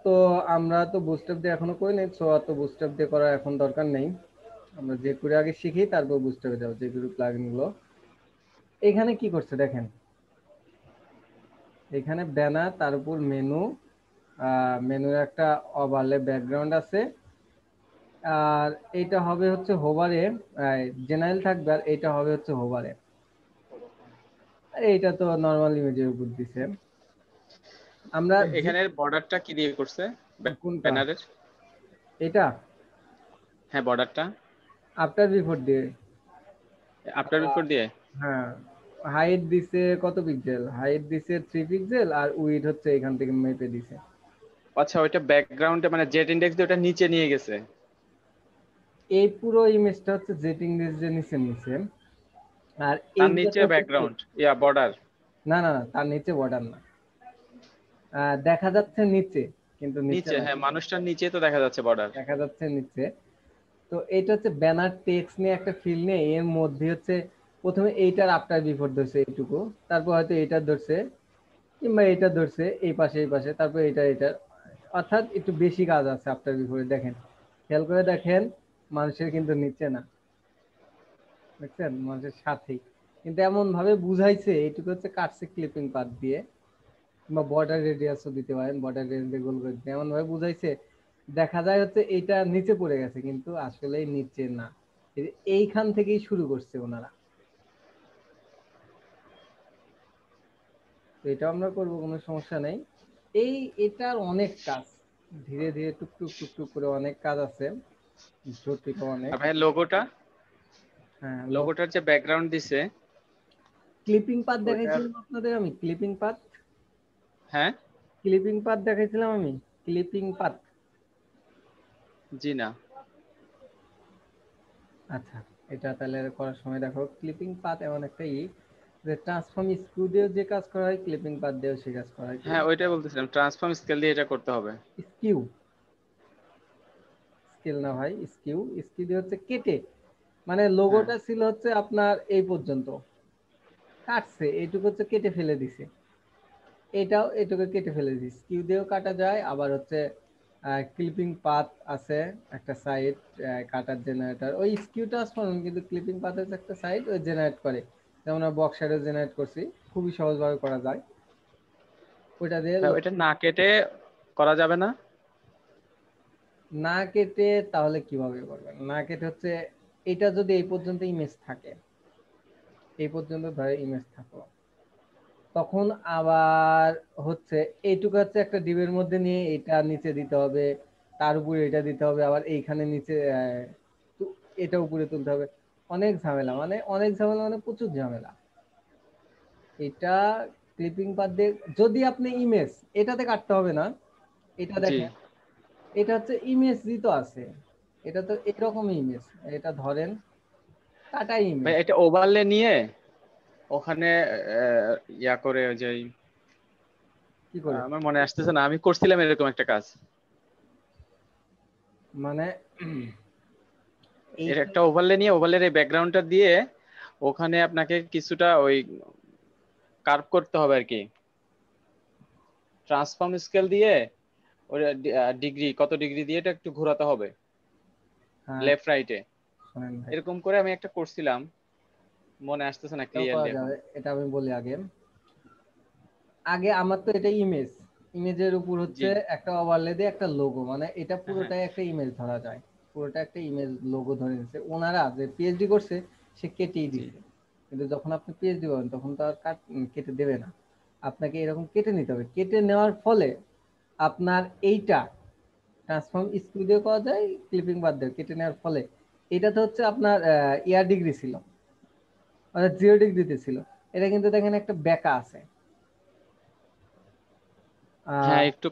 তো আমরা তো বুস্টআপ দিয়ে এখনো করি নাই, সো অত বুস্টআপ দিয়ে করার এখন দরকার নেই। আমরা যে করে আগে শিখি তারপর বুস্টআপে যাবো, যে করে প্লাগইন গুলো। এখানে কি করছে দেখেন, এখানে ব্যানার, তার উপর মেনু, মেনুর একটা ওভারলে ব্যাকগ্রাউন্ড আছে, আর এইটা হবে হচ্ছে হোভারে, জেনারেল থাকবে, আর এইটা হবে হচ্ছে হোভারে। এইটা তো নরমাল ইমেজের উপর দিছে। আমরা এখানের বর্ডারটা কি দিয়ে করছে কোনটা? ব্যানারের? এটা হ্যাঁ, বর্ডারটা আফটার বিফোর দিয়ে। আফটার বিফোর দিয়ে। হ্যাঁ, হাইট দিছে কত পিক্সেল? হাইট দিছে 3 পিক্সেল, আর উইডথ হচ্ছে এখান থেকে মেপে দিছে। আচ্ছা, ওইটা ব্যাকগ্রাউন্ডে মানে জেড ইনডেক্স দিয়ে ওটা নিচে নিয়ে গেছে। এই পুরো ইমেজটা হচ্ছে জেটিং দিয়ে নিচে নিচে, আর তার নিচে ব্যাকগ্রাউন্ড বর্ডার। না না না, তার নিচে বর্ডার না, দেখা যাচ্ছে নিচে, কিন্তু নিচে, হ্যাঁ, মানুষটার নিচে তো দেখা যাচ্ছে বর্ডার। দেখা যাচ্ছে নিচে। তো এটা হচ্ছে ব্যানার টেক্সট নিয়ে একটা ফিল নিয়ে, এর মধ্যে হচ্ছে প্রথমে এইটার আফটার বিফোর ধরছে এইটুকু, তারপর হয়তো এইটার ধরছে, কিংবা এটা ধরছে এই পাশে এই পাশে, তারপর এটার, অর্থাৎ একটু বেশি কাজ আছে আফটার বিফোরে। দেখেন, খেয়াল করে দেখেন, মানুষের কিন্তু নিচে না, দেখছেন, মানুষের সাথেই, কিন্তু এমন ভাবে বুঝাইছে, এইটুকু হচ্ছে কাটছে ক্লিপিং পাথ দিয়ে, কিংবা বর্ডার রেডিয়াসও দিতে পারেন, বর্ডার রেডিয়াস গোল করে দিতে, এমন ভাবে বুঝাইছে দেখা যায় হচ্ছে এটা নিচে পড়ে গেছে, কিন্তু আসলে নিচে না। এইখান থেকেই শুরু করছে ওনারা। তো এটা আমরা করবো, কোনো সমস্যা নেই। এটার অনেক কাজ, ধীরে ধীরে টুকটুক টুকটুক করে অনেক কাজ আছে, জটিল অনেক। ভাই লোগোটা, হ্যাঁ, লোগোটার যে ব্যাকগ্রাউন্ড দিছে, ক্লিপিং পাথ দেখাইছিলাম আপনাদের আমি, ক্লিপিং পাথ। হ্যাঁ, ক্লিপিং পাথ দেখাইছিলাম আমি, ক্লিপিং পাথ। জি না। আচ্ছা, এটা তাহলে করার সময় দেখো, ক্লিপিং পাথ এমন একটা যে ট্রান্সফর্ম স্ক্রু দিয়েও যে কাজ করা হয়, ক্লিপিং পাথ দিয়েও সে কাজ করা হয়। হ্যাঁ, ওইটাই বলতেছিলাম, ট্রান্সফর্ম স্কেল দিয়ে এটা করতে হবে। স্কিউ, স্কেল না ভাই, স্কিউ। স্কিউ দিয়ে হচ্ছে কেটে, মানে লোগোটা ছিল হচ্ছে আপনার এই পর্যন্ত, কাটছে এইটুকু হচ্ছে কেটে ফেলে দিছে, এটাও এটুকু কেটে ফেলে দিছে। স্কিউ দিয়েও কাটা যায়, আবার হচ্ছে ক্লিপিং পাথ আছে একটা সাইড, কাটার জেনারেটর, ওই স্কিউ ট্রান্সফর্ম, কিন্তু ক্লিপিং পাথ আছে একটা সাইড, ওই জেনারেট করে, যেমন আমরা বক্স শাডো জেনারেট করছি, খুবই সহজভাবে করা যায় ওইটা দিয়ে। ওইটা না কেটে করা যাবে না? না কেটে তাহলে কিভাবে করবেন? না কেটে হচ্ছে এটা যদি এই পর্যন্ত ইমেজ থাকে, এই পর্যন্ত ধরে ইমেজ থাকলো, তখন আবার হচ্ছে এইটুকু হচ্ছে একটা ডিবের মধ্যে নিয়ে এটা নিচে দিতে হবে, তার উপরে এটা দিতে হবে, আবার এইখানে নিচে এটা উপরে তুলতে হবে, অনেক ঝামেলা, মানে অনেক ঝামেলা, মানে প্রচুর ঝামেলা। এটা ক্লিপিং পাথ দিয়ে যদি আপনি ইমেজ এটাতে কাটতে হবে না, এটা দেখেন, এটা হচ্ছে ইমেজ দিতে আছে, এটা তো এরকম ইমেজ, এটা ধরেন কাটা ইমেজ, ভাই এটা ওভারলে নিয়ে ওখানে ইয়া করে, ওই যে কি করে আমার মনে আসতেছে না, আমি করছিলাম এরকম একটা কাজ। মানে এর একটা ওভারলে নিয়ে ওভারলের এই ব্যাকগ্রাউন্ডটা দিয়ে ওখানে আপনাকে কিছুটা ওই কার্ভ করতে হবে আর কি, ট্রান্সফর্ম স্কেল দিয়ে ওই ডিগ্রি, কত ডিগ্রি দিয়ে এটা একটু ঘোরাতে হবে লেফট রাইটে, এরকম করে আমি একটা করছিলাম, মনে আসতেছে না ক্লিয়ারলি। এটা আমি বলি আগে আগে আমার তো এটা ইমেজ, ইমেজের উপর হচ্ছে একটা ওভারলে দিয়ে একটা লোগো, মানে এটা পুরোটাই একটা ইমেজ ধরা যায়, পুরোটা একটা ইমেজ লোগো ধরে নিচ্ছে। ওনারা যে পিএইচডি করছে সে কেটেই দিচ্ছে, কিন্তু যখন আপনি পিএইচডি করেন তখন তো আর কেটে দেবে না, আপনাকে এরকম কেটে নিতে হবে। কেটে নেওয়ার ফলে আপনার এইটা ট্রান্সফর্ম স্ক্রু দিয়ে করা যায়, ক্লিপিং বাদ দিয়ে কেটে নেওয়ার ফলে এটাতে হচ্ছে আপনার ইয়ার ডিগ্রি ছিল, অর্থাৎ 0 ডিগ্রিতে ছিল। এটা কিন্তু দেখেন একটা বেঁকা আছে। হ্যাঁ একটু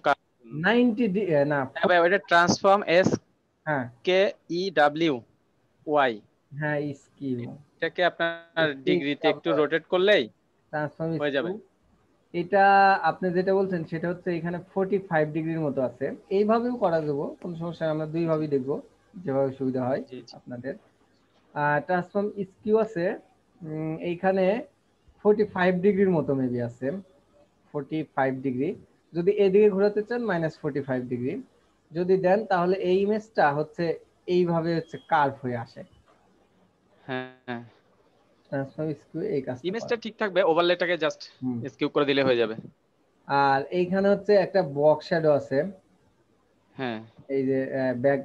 90 না হ্যাঁ ভাই ওটা ট্রান্সফর্ম এস হ্যাঁ কে ই ডাব্লিউ ওয়াই, হ্যাঁ স্কিউ এটাকে আপনার ডিগ্রিতে একটু রোটেট করলেই ট্রান্সফর্ম হয়ে যাবে। স্কিউ। এটা আপনি যেটা বলছেন সেটা হচ্ছে এখানে 45 ডিগ্রির মতো আছে। এইভাবেও করা যাবে, কোনো সমস্যা নেই, আমরা দুই ভাবেই দেখবো যেভাবে সুবিধা হয় জি জি আপনাদের। ট্রান্সফর্ম স্কিউ আছে এইখানে 45 ডিগ্রির মতো মেবি আছে, 45 ডিগ্রি। যদি এদিকে ঘোরাতে চান -45 ডিগ্রি যদি দেন, তাহলে এই ইমেজটা হচ্ছে এইভাবে হচ্ছে কার্ভ হয়ে আসে। হ্যাঁ ট্রান্সফর্ম স্কিউ এই কাজটা ইমেজটা করে। ঠিক থাকবে, ওভারলেটাকে জাস্ট হুম। স্কিউ করে দিলে হয়ে যাবে। আর এইখানে হচ্ছে একটা বক্স শ্যাডো আছে, হ্যাঁ এই যে ব্যাক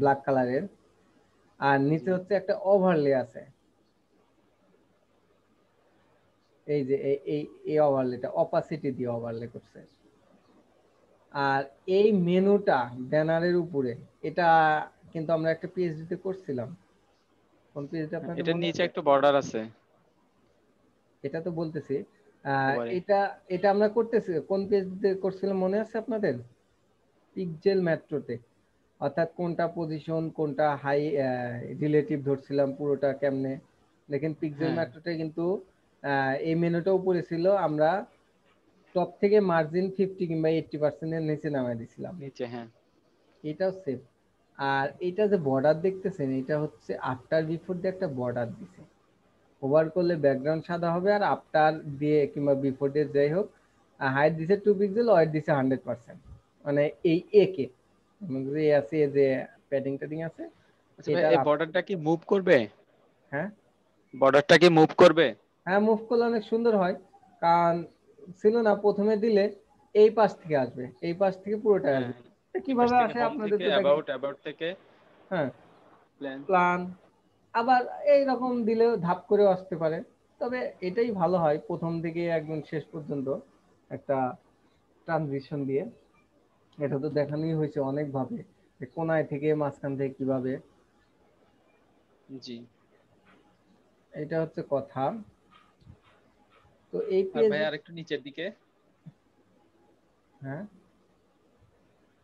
ব্ল্যাক কালারের। আর নিচে জি হচ্ছে একটা ওভারলে আছে, এই যে এই ওভারলেটা অপাসিটি দিয়ে ওভারলে করছে। আর এই মেনুটা ব্যানারের উপরে, এটা কিন্তু আমরা একটা পিএইচডি তে করছিলাম। কোন পিএইচডি হ্যাঁ, আপনাদের এটার মনে নিচে আছে? একটু বর্ডার আছে এটা তো বলতেছি। ওভারে। এটা এটা আমরা করতেছি কোন পিএইচডি তে করছিলাম মনে আছে আপনাদের? পিক্সেল মেট্রোতে। অর্থাৎ কোনটা পজিশন কোনটা হাই রিলেটিভ ধরছিলাম পুরোটা কেমনে। দেখেন পিক্সেল হ্যাঁ মেট্রোতে কিন্তু এই মেনুটা উপরে ছিল, আমরা টপ থেকে মার্জিন 50 কিংবা 80% এর নিচে নামাই দিছিলাম। নিচে হ্যাঁ এটাও সেম। আর এটা যে বর্ডার দেখতেছেন, এটা হচ্ছে আফটার বিফোর দিয়ে একটা বর্ডার দিছে। ওভার করলে ব্যাকগ্রাউন্ড সাদা হবে, আর আফটার দিয়ে কিংবা বিফোর দিয়ে যাই হোক, হাইট দিছে 2 পিক্সেল, ওয়াইড দিছে 100%। মানে এই একে যে আছে যে প্যাডিং ট্যাডিং আছে আচ্ছা ভাই এটার এই বর্ডারটা কি মুভ করবে? হ্যাঁ বর্ডারটা কি মুভ করবে? হ্যাঁ মুভ করলে অনেক সুন্দর হয়। কারণ ছিল না প্রথমে দিলে এই পাশ থেকে আসবে, এই পাশ থেকে পুরোটা হ্যাঁ আসবে। এটা এই পাশ কিভাবে থেকে আসে হোম আপনাদের থেকে তো দেখেন। অ্যাবাউট থেকে হ্যাঁ প্ল্যান। প্ল্যান, আবার এইরকম দিলেও ধাপ করেও আসতে পারে। তবে এটাই ভালো হয় প্রথম থেকে একদম শেষ পর্যন্ত একটা ট্রানজিশন দিয়ে। এটা তো দেখানোই হয়েছে অনেক ভাবে, যে কোনায় থেকে মাঝখান থেকে কিভাবে। জি এটা হচ্ছে কথা। তো এই আর ভাই পিএইচডি আর একটু নিচের দিকে, হ্যাঁ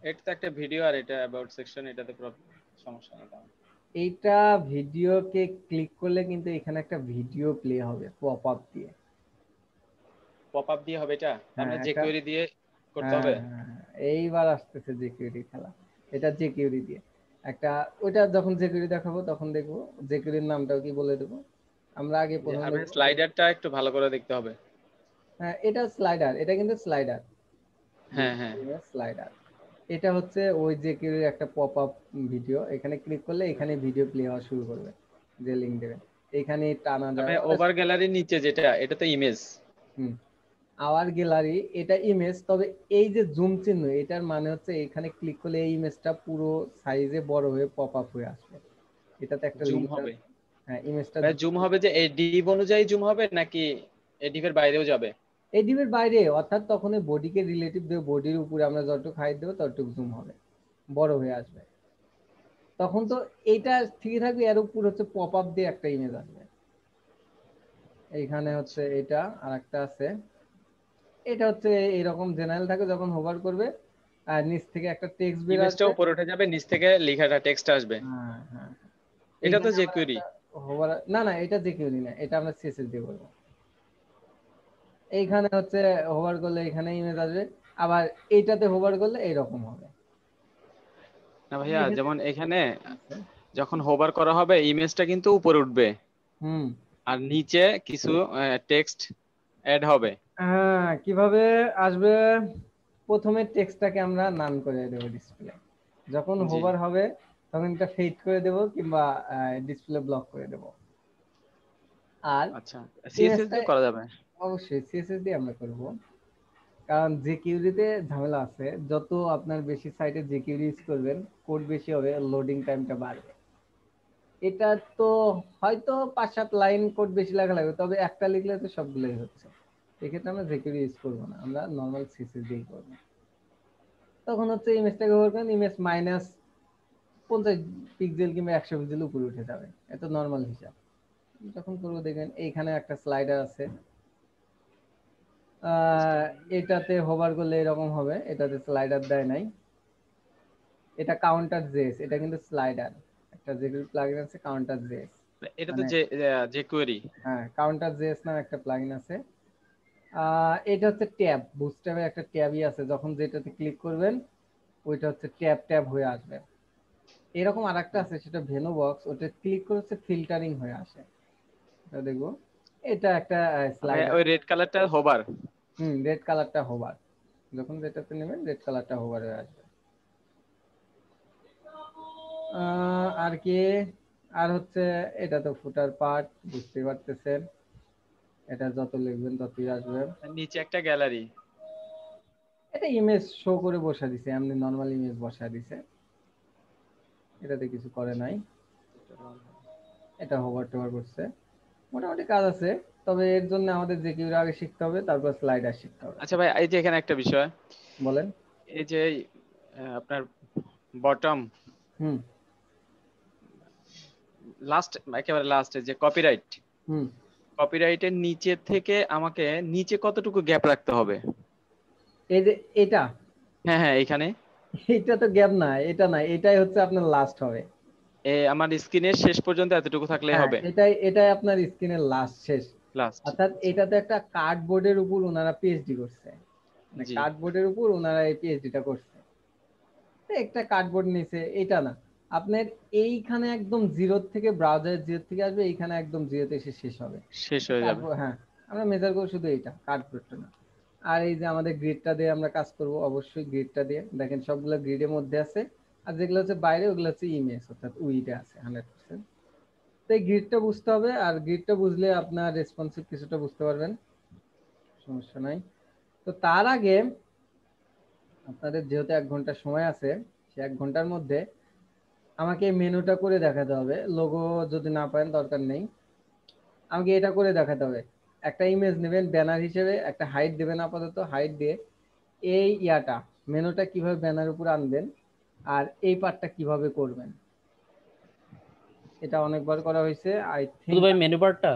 এটা তো একটা ভিডিও আর এটা অ্যাবাউট সেকশন, এটাতে সমস্যা নেই তেমন। এইটা ভিডিওকে ক্লিক করলে কিন্তু এখানে একটা ভিডিও প্লে হবে পপ আপ দিয়ে। পপ আপ দিয়ে হবে এটা, তার হ্যাঁ মানে একটা jQuery দিয়ে করতে হ্যাঁ হবে। হ্যাঁ হ্যাঁ, এইবার আসতেছে জেকিউরি খেলা। এটা জেকিউরি দিয়ে একটা, ওইটা যখন জেকিউরি দেখাবো তখন দেখবো জেকিউরির নামটাও কি বলে দেবো। আমরা আগে জি, প্রথমে আর ভাই দেখবো। স্লাইডারটা একটু ভালো করে দেখতে হবে। হ্যাঁ এটা স্লাইডার, এটা কিন্তু স্লাইডার, হ্যাঁ হ্যাঁ স্লাইডার। এটা হচ্ছে ওই জেকিউরির একটা পপ আপ ভিডিও, এখানে ক্লিক করলে এখানে ভিডিও প্লে হওয়া শুরু করবে, যে লিঙ্ক দেবে এখানে টানা আর যাবে। ভাই ওভার গ্যালারির নিচে যেটা, এটা তো ইমেজ। হুম আওয়ার গ্যালারি এটা ইমেজ, তবে এই যে জুম চিহ্ন এটার মানে হচ্ছে এখানে ক্লিক করলে এই ইমেজটা পুরো সাইজে বড় হয়ে পপ আপ হয়ে আসবে। এটাতে একটা জুম লিঙ্ক হবে? আছে। হ্যাঁ ইমেজটা ভাই জুম হবে যে এই ডিভ অনুযায়ী জুম হবে নাকি এই ডিভের বাইরেও যাবে? এই ডিমের বাইরে, অর্থাৎ তখন এই বডিকে রিলেটিভ দেবে, বডির উপরে আমরা যতটুকু হাইট দেবো ততটুকু জুম হবে, বড় হয়ে আসবে। তখন তো এইটা ঠিকই থাকবে, এর উপর হচ্ছে পপ আপ দিয়ে একটা ইমেজ আসবে। এইখানে হচ্ছে এটা আর একটা আছে, এটা হচ্ছে এরকম জেনারেল থাকে, যখন হোভার করবে আর নিচ থেকে একটা টেক্সট বের ইমেজটা আসবে। উপরে উঠে যাবে, নিচ থেকে লেখাটা টেক্সট আসবে। হ্যাঁ হ্যাঁ এটা তো এইখানে আবার jQuery। একটা হোভার, না না এটা যে কেউ না, এটা আমরা সিএসএস দিয়ে করবো। এইখানে হচ্ছে হোভার করলে এখানে ইমেজ আসবে, আবার এইটাতে হোভার করলে এইরকম হবে। না ভাইয়া এখানে যেমন এখানে যখন হোভার করা হবে ইমেজটা কিন্তু উপরে উঠবে, হুম আর নিচে কিছু টেক্সট অ্যাড হবে। হ্যাঁ কিভাবে আসবে, প্রথমে টেক্সটটাকে আমরা নান করে দেবো ডিসপ্লে, যখন জি হোভার হবে তখন এটা ফেড করে দেবো কিংবা ডিসপ্লে ব্লক করে দেবো। আর আচ্ছা, সিএসএস ইমেজটা দিয়ে করা যাবে। অবশ্যই সিএসএস দিয়ে আমরা করব, কারণ জেকিউরিতে ঝামেলা আছে, যত আপনার বেশি সাইটে জেকিউরি ইউজ করবেন কোড বেশি হবে, লোডিং টাইমটা বাড়বে। এটা তো হয়তো 5-7 লাইন কোড বেশি লেখা লাগবে, তবে একটা লিখলে তো সবগুলোই হচ্ছে। এক্ষেত্রে আমরা জেকিউরি ইউজ করবো না, আমরা নর্মাল সিএসএস দিয়ে করবো। তখন হচ্ছে ইমেজটাকে ব্যবহার করেন, ইমেজ -50 পিক্সেল কিংবা 100 পিক্সেল উপরে উঠে যাবে, এটা নর্মাল হিসাব। যখন করবো দেখবেন এইখানে একটা স্লাইডার আছে, এটাতে হোভার করলে এরকম হবে, এটাতে স্লাইডার দেয় নাই। এটা কাউন্টার জেস, এটা কিন্তু স্লাইডার, একটা যেগুলো প্লাগইন আছে কাউন্টার জেস, এটা তো মানে যে কোয়েরি। হ্যাঁ কাউন্টার জেস নামে একটা প্লাগইন আছে। এটা হচ্ছে ট্যাব, বুস্ট্র্যাপের একটা ট্যাবই আছে, যখন যেটাতে ক্লিক করবেন ওইটা হচ্ছে ট্যাব ট্যাব হয়ে আসবে। এরকম আরেকটা আছে সেটা ভেনু বক্স, ওটা ক্লিক করে হচ্ছে ফিল্টারিং হয়ে আসে, এটা দেখবো। এটা একটা স্লাইডার, ওই রেড কালারটা হোভার। রেড কালারটা হোভার, যখন যেটাতে নেবেন রেড কালারটা হোভার হয়ে আসবে। আর কি, আর হচ্ছে এটা তো ফুটার পার্ট, বুঝতে পারতেছেন, এটা যত লিখবেন ততই আসবে। নিচে একটা গ্যালারি। এটা ইমেজ শো করে বসা দিছে, এমনি নরমাল ইমেজ বসা দিছে, এটাতে কিছু করে নাই, এটা হোভার টোভার করছে, মোটামুটি কাজ আছে। তবে এর জন্য আমাদের যে কিউর আগে শিখতে হবে, তারপর স্লাইডার শিখতে হবে। আচ্ছা ভাই, এই যে এখানে একটা বিষয়, বলেন। এই যে আপনার বটম হুম লাস্ট, একেবারে লাস্টে যে কপিরাইট, হুম কপিরাইটের নিচে থেকে আমাকে নিচে কতটুকু গ্যাপ রাখতে হবে? এই যে এটা, হ্যাঁ হ্যাঁ, এখানে এটা তো গ্যাপ না, এটা না, এটাই হচ্ছে আপনার লাস্ট হবে। আমার স্ক্রিনের শেষ পর্যন্ত এতটুকু থাকলেই হ্যাঁ হবে। এটাই এটাই আপনার স্ক্রিনের লাস্ট শেষ। লাস্ট। অর্থাৎ এটাতে একটা কার্ডবোর্ডের উপর ওনারা পিএইচডি করছে, মানে জি। কার্ডবোর্ডের উপর ওনারা এই পিএইচডিটা করছে। তো একটা কার্ডবোর্ড নিছে, এটা না, আপনার এইখানে একদম জিরো থেকে, ব্রাউজার জিরো থেকে আসবে, এইখানে একদম জিরোতে এসে শেষ হবে। শেষ হয়ে যাবে। কার্ডবোর্ড, হ্যাঁ আমরা মেজার করব শুধু এইটা, কার্ডবোর্ডটা না। আর এই যে আমাদের গ্রিডটা দিয়ে আমরা কাজ করব, অবশ্যই গ্রিডটা দিয়ে, দেখেন সবগুলো গ্রিডের মধ্যে আছে, আর যেগুলো হচ্ছে বাইরে ওগুলো হচ্ছে ইমেজ, অর্থাৎ উইটা আছে 100%। তো এই গ্রিডটা বুঝতে হবে, আর গ্রিডটা বুঝলে আপনার রেসপন্সিভ কিছুটা বুঝতে পারবেন, সমস্যা নাই। তো তার আগে আপনাদের যেহেতু 1 ঘন্টা সময় আছে, সে 1 ঘন্টার মধ্যে আমাকে মেনুটা করে দেখাতে হবে। লোগো যদি না পারেন দরকার নেই, আমাকে এটা করে দেখাতে হবে। একটা ইমেজ নেবেন ব্যানার হিসেবে, একটা হাইট দেবেন, আপাতত হাইট দিয়ে এই মেনুটা কিভাবে ব্যানার উপর আনবেন, আর এই পার্টটা কিভাবে করবেন, এটা অনেকবার করা হয়েছে আই শুধু থিঙ্ক। ভাই মেনু বারটা?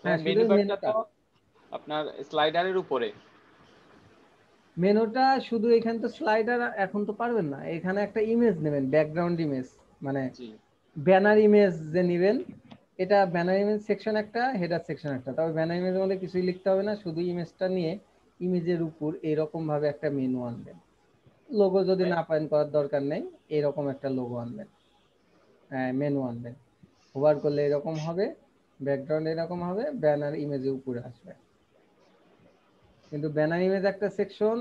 হ্যাঁ শুধু মেনু বারটা মেনুটা, তো আপনার স্লাইডারের উপরে। মেনুটা শুধু এখানে তো স্লাইডার এখন তো পারবেন না, এখানে একটা ইমেজ নেবেন, ব্যাকগ্রাউন্ড ইমেজ, মানে জি। ব্যানার ইমেজ যে নেবেন, এটা ব্যানার ইমেজ সেকশন একটা, হেডার সেকশন একটা। তবে ব্যানার ইমেজের মধ্যে কিছুই লিখতে হবে না, শুধু ইমেজটা নিয়ে ইমেজের উপর এরকম ভাবে একটা মেনু আনবেন। লোগো যদি না পারেন করার দরকার নেই, এরকম একটা লোগো আনবেন, মেনু আনবেন। হোভার করলে এরকম হবে, ব্যাকগ্রাউন্ড এরকম হবে, ব্যানার ইমেজের উপরে আসবে। কিন্তু ব্যানার ইমেজ একটা সেকশন,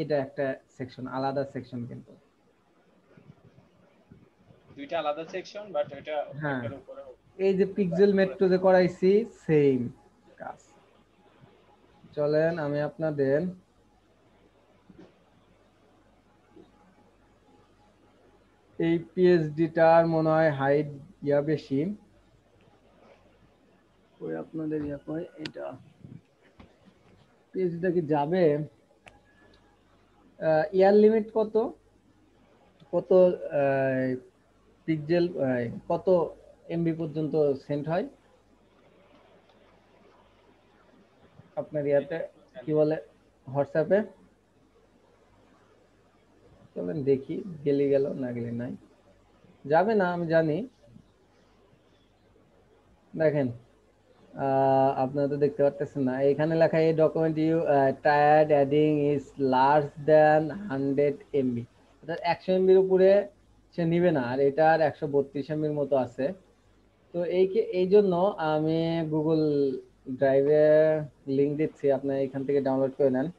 এটা একটা সেকশন, আলাদা সেকশন কিন্তু। দুইটা আলাদা সেকশন, বাট এটা হ্যাঁ একটার উপরে এই যে পিক্সেল মেট্রো যে করাইছি, সেম কাজ। চলেন আমি আপনাদের এই পিএইচডিটার মনে হয় হাইট বেশি, ওই আপনাদের কয় এটা পিএইচডিটা কি যাবে, ইয়ার লিমিট কত, কত পিক্সেল, কত এমবি পর্যন্ত সেন্ড হয় আপনার ইয়াতে, কি বলে, হোয়াটসঅ্যাপে? চলেন দেখি, গেলে গেল, না গেলে নাই, যাবে না আমি জানি। দেখেন আপনারা তো দেখতে পাচ্ছেন না, এখানে লেখা এই document you tired adding is large than 100 MB, অর্থাৎ 100 MBর উপরে সে নিবে না, আর এটার 132 MBর মতো আছে। তো এই জন্য আমি গুগল ড্রাইভে লিংক দিচ্ছি, আপনার এখান থেকে ডাউনলোড করে নেন।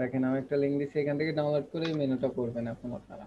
দেখেন আমি একটা লিংক দিচ্ছি, এখান থেকে ডাউনলোড করে এই মেনুটা করবেন এখন আপনারা।